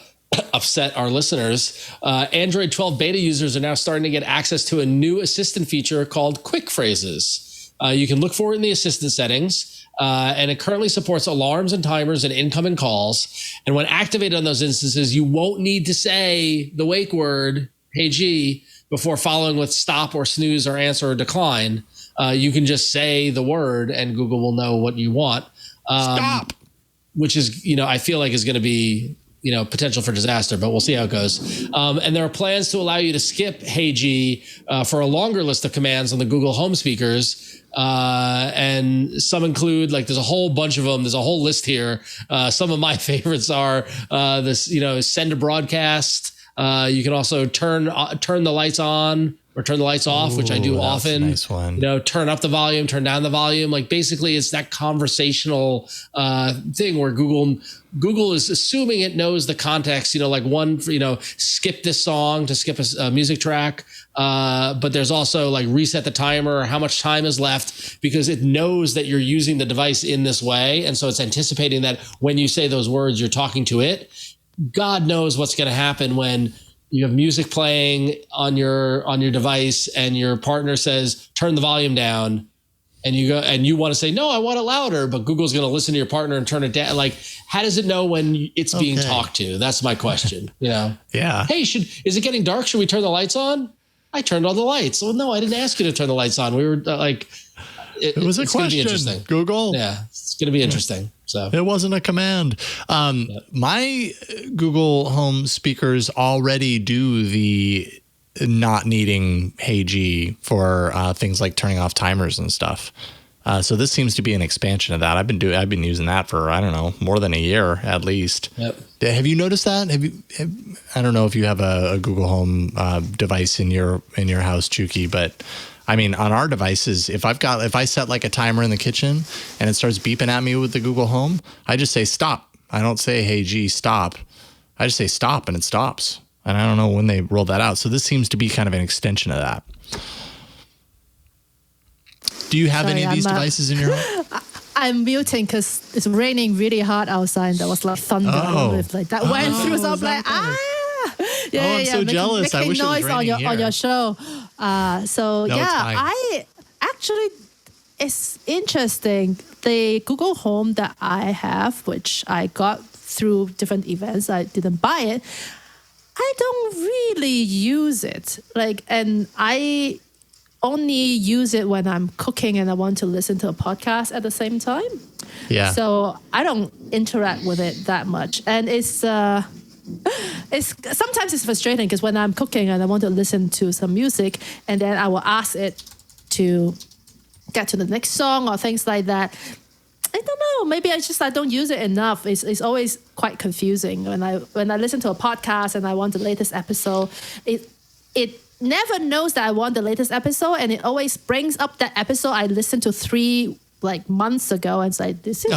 upset our listeners, Android 12 beta users are now starting to get access to a new assistant feature called Quick Phrases. You can look for it in the assistant settings, and it currently supports alarms and timers and incoming calls. And when activated on those instances, you won't need to say the wake word, "Hey G," before following with stop or snooze or answer or decline. You can just say the word and Google will know what you want. Stop. Which is, I feel like is going to be, potential for disaster, but we'll see how it goes. And there are plans to allow you to skip Hey G for a longer list of commands on the Google Home speakers. And some include, there's a whole bunch of them. There's a whole list here. Some of my favorites are send a broadcast. You can also turn the lights on or turn the lights off, which I do often. Nice one. Turn up the volume, turn down the volume. Basically, it's that conversational thing where Google is assuming it knows the context. Skip this song to skip a music track. But there's also reset the timer, or how much time is left, because it knows that you're using the device in this way, and so it's anticipating that when you say those words, you're talking to it. God knows what's going to happen when you have music playing on your device and your partner says, turn the volume down, and you go and you want to say, no, I want it louder, but Google's going to listen to your partner and turn it down. How does it know when it's being talked to? That's my question. Yeah. Hey, is it getting dark? Should we turn the lights on? I turned on the lights. Well, no, I didn't ask you to turn the lights on. We were it was a question. Gonna be interesting. Google. Yeah, it's going to be interesting. So it wasn't a command. My Google Home speakers already do the not needing Hey G for things like turning off timers and stuff. So this seems to be an expansion of that. I've been using that for, I don't know, more than a year at least. Yep. Have you noticed that? I don't know if you have a Google Home device in your house, Chuki, but I mean, on our devices, if I set a timer in the kitchen and it starts beeping at me with the Google Home, I just say stop. I don't say, hey, G, stop. I just say stop and it stops. And I don't know when they roll that out. So this seems to be kind of an extension of that. Do you have any of these devices in your home? I'm muting because it's raining really hard outside. And there was thunder that went through. So I'm like, I'm so jealous. I wish it was raining here. On your show. I actually, it's interesting. The Google Home that I have, which I got through different events, I didn't buy it. I don't really use it. And I only use it when I'm cooking and I want to listen to a podcast at the same time. Yeah. So I don't interact with it that much. And it's sometimes it's frustrating because when I'm cooking and I want to listen to some music and then I will ask it to get to the next song or things like that. I don't know. Maybe I don't use it enough. It's always quite confusing when I listen to a podcast and I want the latest episode. It never knows that I want the latest episode, and it always brings up that episode I listened to 3 months ago and say, this is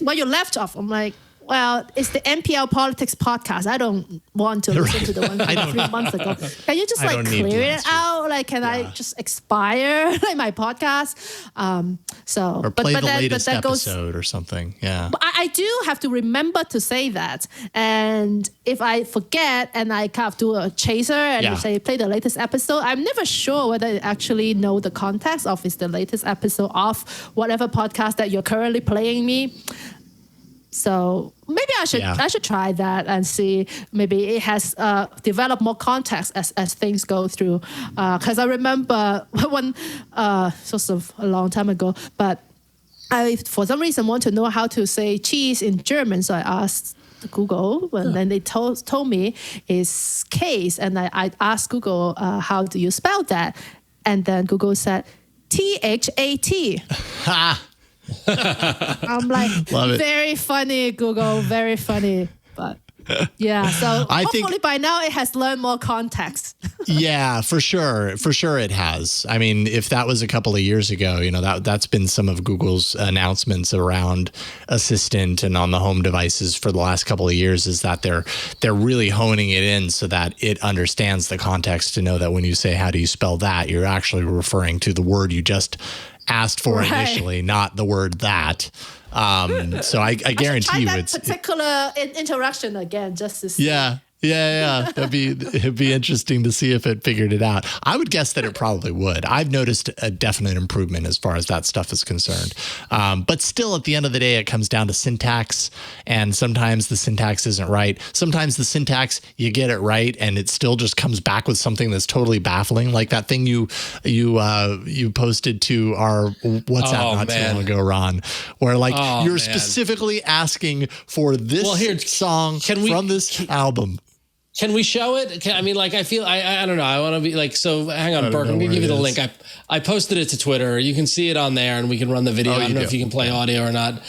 where you left off. I'm like, well, it's the NPL Politics podcast. I don't want to listen to the one from 3 months ago. Can you just clear it out? Can I just expire my podcast? Or play the latest episode or something. Yeah. But I do have to remember to say that. And if I forget and I kind of do a chaser and say play the latest episode, I'm never sure whether I actually know the context of it's the latest episode of whatever podcast that you're currently playing me. So maybe I should try that and see. Maybe it has developed more context as things go through. Because I remember when sort of a long time ago, but I for some reason want to know how to say cheese in German, so I asked Google, and then they told me it's case, and I asked Google how do you spell that, and then Google said THAT. I'm like, love it. Very funny, Google, very funny. But yeah, so hopefully by now it has learned more context. Yeah, for sure. For sure it has. I mean, if that was a couple of years ago, that's been some of Google's announcements around Assistant and on the home devices for the last couple of years, is that they're really honing it in so that it understands the context to know that when you say, how do you spell that, you're actually referring to the word you just asked for initially, not the word that. So I guarantee you it's particular interaction again just to see. Yeah. It'd be interesting to see if it figured it out. I would guess that it probably would. I've noticed a definite improvement as far as that stuff is concerned. But still, at the end of the day, it comes down to syntax, and sometimes the syntax isn't right. Sometimes the syntax, you get it right, and it still just comes back with something that's totally baffling, like that thing you posted to our WhatsApp not too long ago, Ron, where you're specifically asking for this song from this album. Can we show it? I feel, I don't know. I want to be so hang on, Burke. I'm going to give you the link. I posted it to Twitter. You can see it on there and we can run the video. I don't know if you can play audio or not,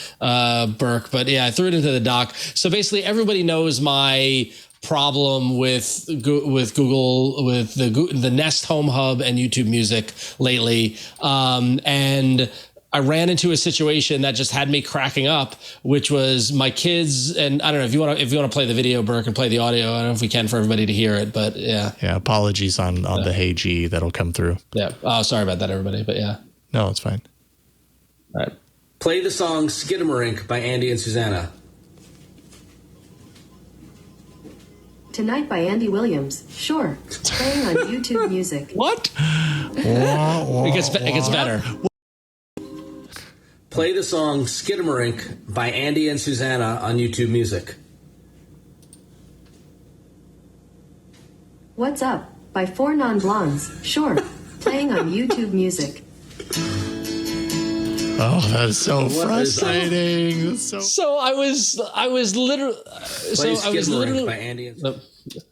Burke, but yeah, I threw it into the doc. So basically everybody knows my problem with Google, with the Nest Home Hub and YouTube Music lately. And I ran into a situation that just had me cracking up, which was my kids. And I don't know if you want to play the video, Burke, and play the audio. I don't know if we can for everybody to hear it, but yeah. Yeah. Apologies on the Hey G that'll come through. Yeah. Oh, sorry about that, everybody. But yeah. No, it's fine. All right. Play the song Skidamarink by Andy and Susanna. Tonight by Andy Williams. Sure. Playing on YouTube Music. What? It gets better. Play the song Skidamarink by Andy and Susanna on YouTube Music. What's Up by Four Non-Blondes. Sure. Playing on YouTube Music. Oh, that is so frustrating. So I was literally by Andy and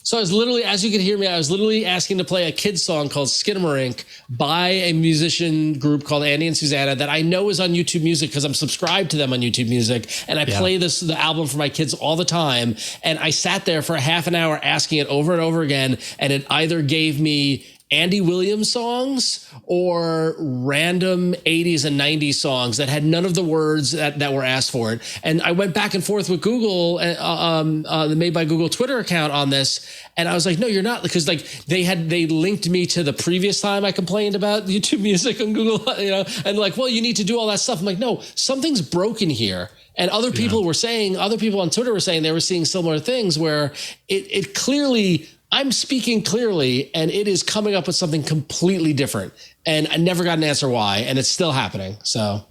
So I was literally, as you can hear me, I was literally asking to play a kid's song called Skidamarink by a musician group called Andy and Susanna that I know is on YouTube Music because I'm subscribed to them on YouTube Music. And I play the album for my kids all the time. And I sat there for a half an hour asking it over and over again. And it either gave me Andy Williams songs or random 80s and 90s songs that had none of the words that were asked for it. And I went back and forth with Google, the Made by Google Twitter account on this. And I was like, no, you're not, because they linked me to the previous time I complained about YouTube Music on Google, and well, you need to do all that stuff. I'm like, no, something's broken here. And other people on Twitter were saying they were seeing similar things where it clearly, I'm speaking clearly, and it is coming up with something completely different. And I never got an answer why, and it's still happening. So.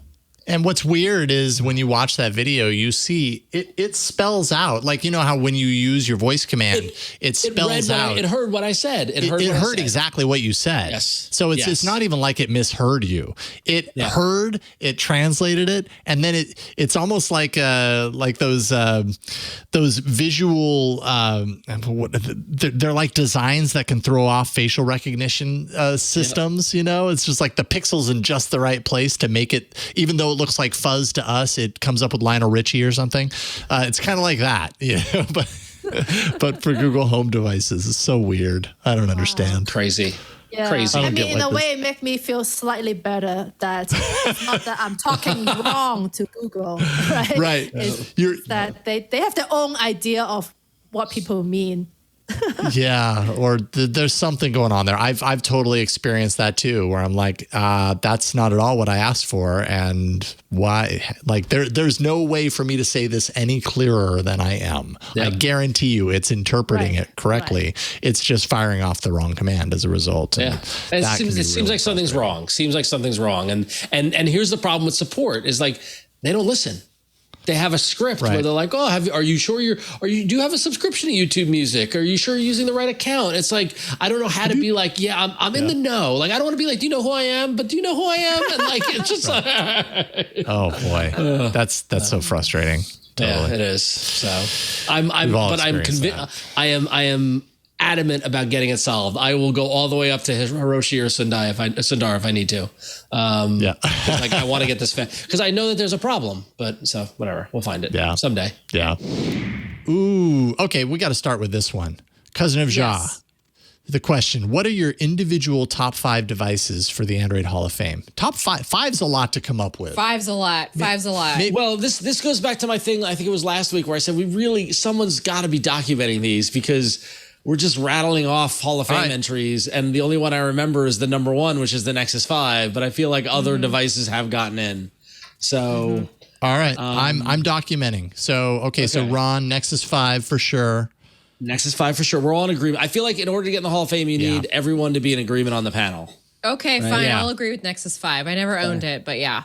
And what's weird is when you watch that video, you see it spells out, how when you use your voice command, it spells out. It heard what I said. It heard exactly what you said. Yes. So it's not even like it misheard you. It heard, it translated it, and then it's almost like those visual they're like designs that can throw off facial recognition systems. It's just like the pixels in just the right place to make it, even though it looks like fuzz to us, it comes up with Lionel Richie or something. It's kind of like that, but for Google Home devices, it's so weird. I don't understand. Crazy. Yeah. Crazy. In a way, it makes me feel slightly better that it's not that I'm talking wrong to Google, right? Right. It's that they have their own idea of what people mean. Yeah, or there's something going on there. I've totally experienced that too, where I'm like, that's not at all what I asked for, and why? There's no way for me to say this any clearer than I am. Yeah. I guarantee you, it's interpreting it correctly. Right. It's just firing off the wrong command as a result. Yeah, and it seems like something's wrong. Seems like something's wrong, and here's the problem with support is they don't listen. They have a script where they're like, "Oh, are you sure do you have a subscription to YouTube Music? Are you sure you're using the right account?" It's like, I don't know how to be like, "Yeah, I'm in the know." I don't want to be like, "Do you know who I am?" But do you know who I am? And it's just oh boy, that's so frustrating. Totally. Yeah, it is. So I'm convinced. I am adamant about getting it solved. I will go all the way up to Hiroshi or Sundar if I need to. I want to get this because I know that there's a problem. But so whatever, we'll find it. Yeah, someday. Yeah. Ooh. Okay, we got to start with this one. Cousin of Ja. Yes. The question: what are your individual top 5 devices for the Android Hall of Fame? Top 5. 5's a lot to come up with. 5's a lot. 5's a lot. Well, this goes back to my thing. I think it was last week where I said someone's got to be documenting these because we're just rattling off Hall of Fame entries, and the only one I remember is the number 1, which is the Nexus 5. But I feel like other devices have gotten in. So All right. I'm documenting. So Ron, Nexus 5 for sure. Nexus 5 for sure. We're all in agreement. I feel like in order to get in the Hall of Fame, you need everyone to be in agreement on the panel. Okay, fine. Yeah. I'll agree with Nexus 5. I never owned it, but yeah.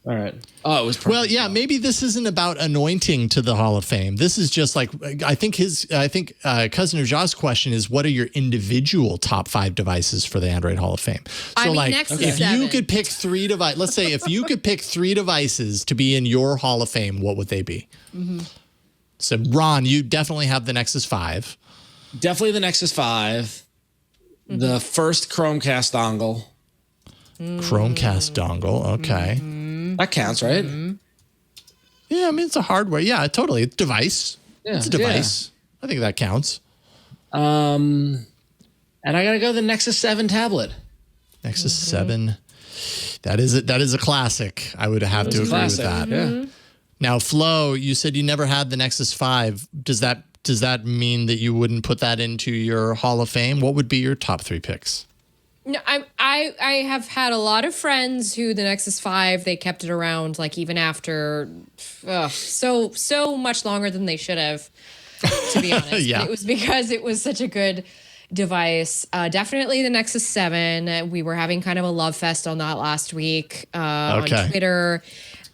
All right. Oh, it was perfect. Well, yeah, maybe this isn't about anointing to the Hall of Fame. This is just like, I think Cousin Ujah's question is, what are your individual top 5 devices for the Android Hall of Fame? So if you could pick 3 devices, let's say if you could pick 3 devices to be in your Hall of Fame, what would they be? Mm-hmm. So Ron, you definitely have the Nexus 5. Definitely the Nexus 5. Mm-hmm. The first Chromecast dongle. Chromecast dongle, okay. Mm-hmm. That counts, right? Mm-hmm. Yeah, I mean, it's a hardware. Yeah, totally. It's a device. Yeah, it's a device. Yeah. I think that counts. And I got to go the Nexus 7 tablet. Nexus 7. That is a classic. I would have to agree with that. Mm-hmm. Yeah. Now, Flo, you said you never had the Nexus 5. Does that mean that you wouldn't put that into your Hall of Fame? What would be your top 3 picks? No, I have had a lot of friends who the Nexus 5, they kept it around like even after so much longer than they should have, to be honest. Yeah. It was because it was such a good device. Definitely the Nexus 7. We were having kind of a love fest on that last week on Twitter.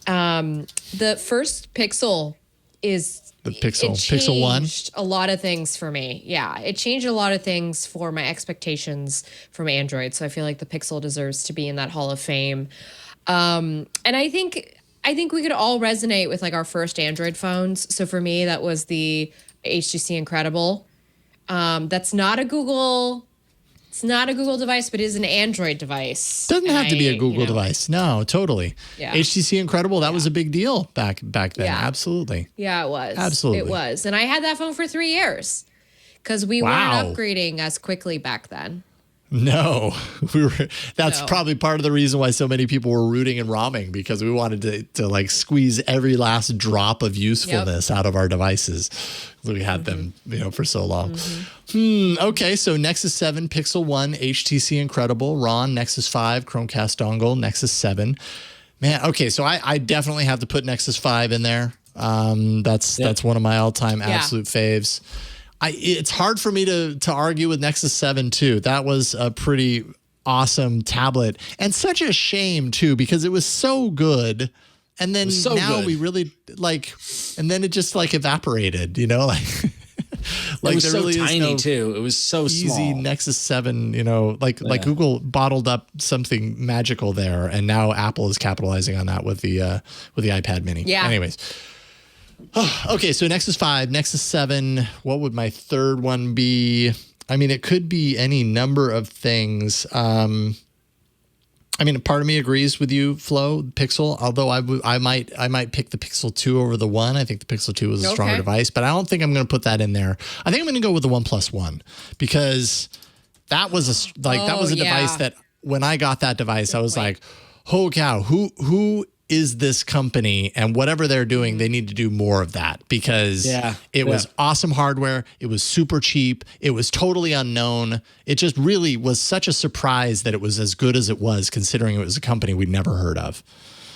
The first Pixel is the Pixel 1. A lot of things for me. Yeah, it changed a lot of things for my expectations from Android. So I feel like the Pixel deserves to be in that Hall of Fame. And I think we could all resonate with like our first Android phones. So for me, that was the HTC Incredible. That's not a Google. It's not a Google device, but it is an Android device. Doesn't have to be a Google device. No, totally. Yeah. HTC Incredible, that was a big deal back then. Yeah. Absolutely. Yeah, it was. Absolutely. It was. And I had that phone for 3 years because we weren't upgrading as quickly back then. No, that's probably part of the reason why so many people were rooting and ROMing, because we wanted to like squeeze every last drop of usefulness out of our devices. We had them, for so long. Okay, so Nexus 7, Pixel 1, HTC Incredible, Ron, Nexus 5, Chromecast dongle, Nexus 7. Man, okay, so I definitely have to put Nexus 5 in there. That's one of my all-time absolute faves. It's hard for me to argue with Nexus 7 too. That was a pretty awesome tablet, and such a shame too, because it was so good. And then we really and then it just evaporated, like it was there so really tiny too. It was so easy small. Nexus 7, like Google bottled up something magical there, and now Apple is capitalizing on that with the iPad Mini. Yeah. Anyways. Okay, so Nexus 5, Nexus 7, what would my third one be? I mean, it could be any number of things. Part of me agrees with you, Flo, Pixel, although I might pick the Pixel 2 over the 1. I think the Pixel 2 was a stronger device, but I don't think I'm going to put that in there. I think I'm going to go with the OnePlus 1, because that was a device that when I got that device, I was like, oh cow, who is this company, and whatever they're doing, they need to do more of that, because it was awesome hardware. It was super cheap. It was totally unknown. It just really was such a surprise that it was as good as it was, considering it was a company we'd never heard of.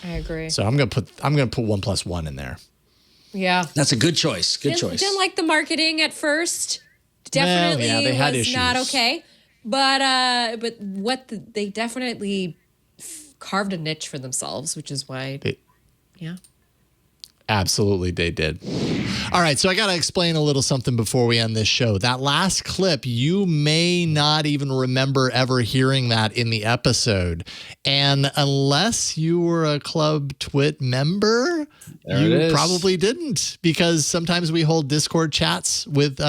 I agree. So I'm gonna put OnePlus 1 in there. Yeah, that's a good choice. Didn't like the marketing at first. Definitely, they had issues. Not okay. But they definitely carved a niche for themselves, which is why absolutely they did. All right, so I got to explain a little something before we end this show. That last clip, you may not even remember ever hearing that in the episode, and unless you were a Club TWiT member, you probably didn't, because sometimes we hold Discord chats with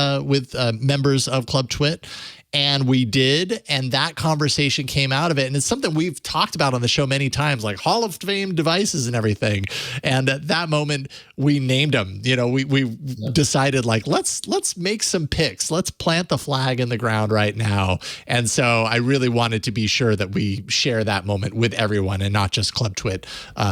members of Club TWiT. And we did, and that conversation came out of it. And it's something we've talked about on the show many times, like Hall of Fame devices and everything. And at that moment, we named them. You know, we decided like let's make some picks. Let's plant the flag in the ground right now. And so I really wanted to be sure that we share that moment with everyone and not just Club Twit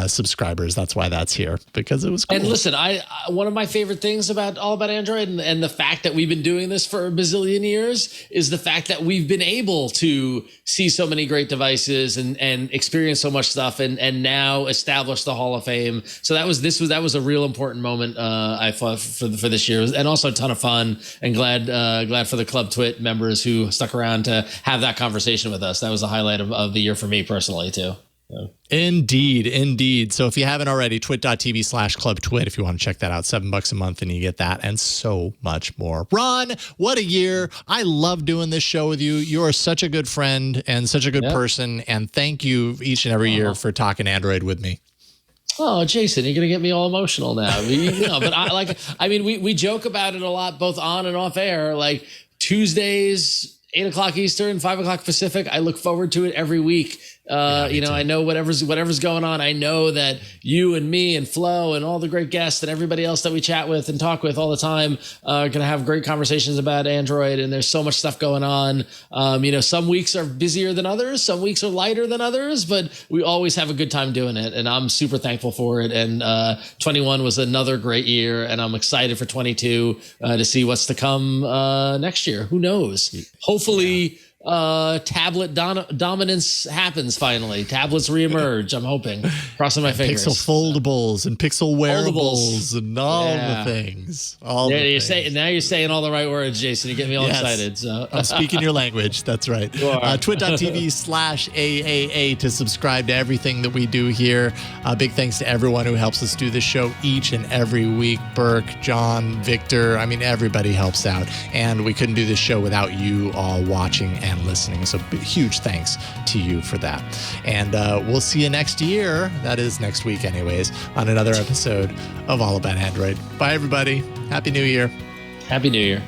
subscribers. That's why that's here, because it was cool. And listen, I one of my favorite things about Android and the fact that we've been doing this for a bazillion years is the fact that we've been able to see so many great devices and experience so much stuff and now establish the Hall of Fame. So that was a real important moment I thought for this year, and also a ton of fun, and glad for the Club Twit members who stuck around to have that conversation with us. That was a highlight of the year for me personally too. So. Indeed. So if you haven't already, twit.tv/clubtwit if you want to check that out. $7 a month and you get that and so much more. Ron, what a year. I love doing this show with you. You are such a good friend and such a good person. And thank you each and every year for talking Android with me. Oh, Jason, you're going to get me all emotional now. But we joke about it a lot, both on and off air. Like Tuesdays, 8 o'clock Eastern, 5 o'clock Pacific. I look forward to it every week. I know whatever's going on. I know that you and me and Flo and all the great guests and everybody else that we chat with and talk with all the time are going to have great conversations about Android. And there's so much stuff going on. Some weeks are busier than others. Some weeks are lighter than others, but we always have a good time doing it. And I'm super thankful for it. And 21 was another great year. And I'm excited for 22 to see what's to come next year. Who knows? Hopefully... tablet dominance happens finally. Tablets reemerge. I'm hoping. Crossing my fingers. Pixel foldables and Pixel wearables and all the things. You're saying all the right words, Jason. You get me all excited. So I'm speaking your language. That's right. Twit.tv/AAA to subscribe to everything that we do here. Big thanks to everyone who helps us do this show each and every week. Burke, John, Victor. I mean, everybody helps out. And we couldn't do this show without you all watching and listening. So huge thanks to you for that. And we'll see you next year. That is next week anyways, on another episode of All About Android. Bye, everybody. Happy New Year. Happy New Year.